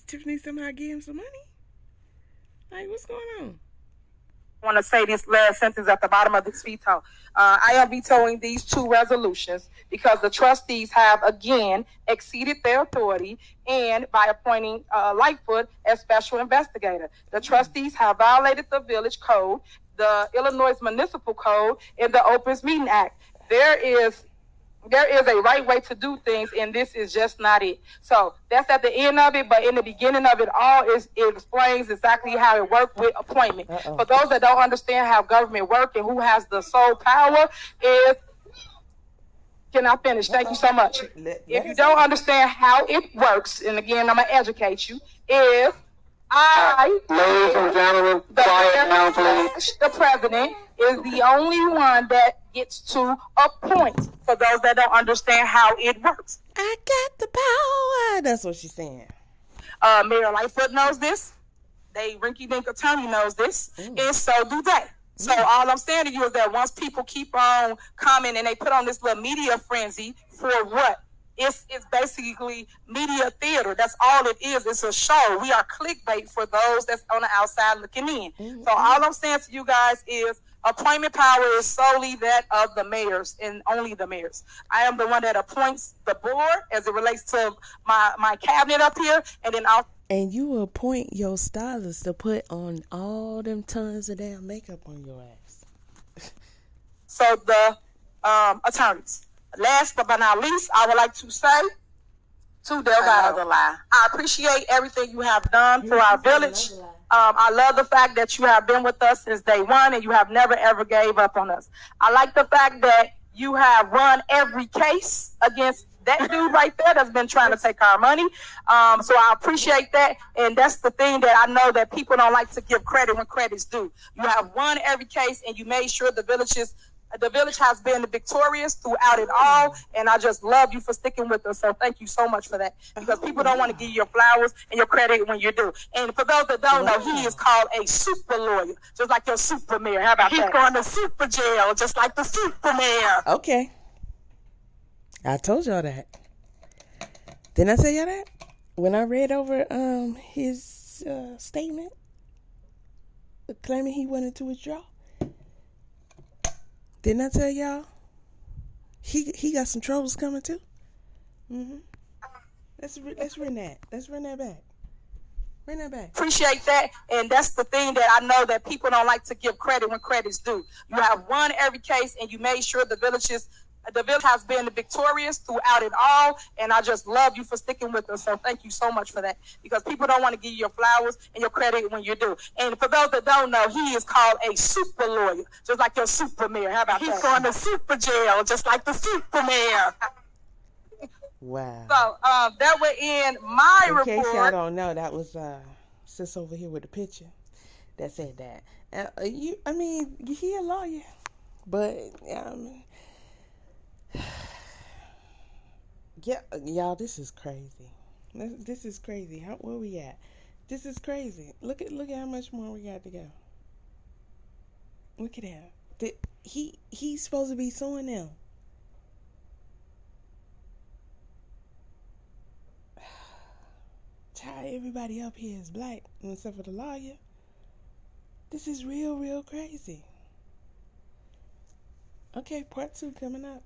Tiffany somehow give him some money? Like, what's going on? I want to say this last sentence at the bottom of this veto. I am vetoing these two resolutions because the trustees have, again, exceeded their authority and by appointing Lightfoot as special investigator. The trustees have violated the village code, the Illinois Municipal Code, and the Opens Meeting Act. There is a right way to do things, and this is just not it. So that's at the end of it, but in the beginning of it all, it explains exactly how it works with appointment. For those that don't understand how government works and who has the sole power is... Can I finish? Thank you so much. If you don't understand how it works, and again, I'm going to educate you, is ladies and gentlemen, quiet now, please. The president is the only one that gets to appoint, for those that don't understand how it works. I got the power. That's what she's saying. Mayor Lightfoot knows this. They rinky-dink attorney knows this. And so do they. So all I'm saying to you is that once people keep on coming and they put on this little media frenzy for what? It's basically media theater. That's all it is. It's a show. We are clickbait for those that's on the outside looking in. So all I'm saying to you guys is appointment power is solely that of the mayors and only the mayors. I am the one that appoints the board as it relates to my cabinet up here, and then And you appoint your stylist to put on all them tons of damn makeup on your ass. So the attorneys. Last but not least, I would like to say to Delgado, I appreciate everything you have done for our village. I love the fact that you have been with us since day one and you have never, ever gave up on us. I like the fact that you have run every case against that dude right there that's been trying to take our money. So I appreciate that. And that's the thing that I know that people don't like to give credit when credit's due. You have won every case and you made sure the village has been victorious throughout it all. And I just love you for sticking with us. So thank you so much for that. Because people don't want to give you your flowers and your credit when you're due. And for those that don't know, he is called a super lawyer, just like your super mayor. How about that? He's going to super jail, just like the super mayor. Okay. I told y'all that. Didn't I tell y'all that? When I read over his statement claiming he wanted to withdraw. Didn't I tell y'all? He got some troubles coming too. Let's run that. Let's run that back. Run that back. Appreciate that. And that's the thing that I know that people don't like to give credit when credit's due. You have won every case and you made sure the village has been victorious throughout it all. And I just love you for sticking with us. So thank you so much for that. Because people don't want to give you your flowers and your credit when you're due. And for those that don't know, he is called a super lawyer, just like your super mayor. How about that? He's going to super jail, just like the super mayor. Wow. So that would end my report. In case y'all don't know, that was sis over here with the picture that said that. He a lawyer, but yeah, y'all, this is crazy. This is crazy. Where we at? This is crazy. Look at how much more we got to go. Look at that. He's supposed to be suing them. Child, everybody up here is black except for the lawyer. This is real crazy. Okay, part 2 coming up.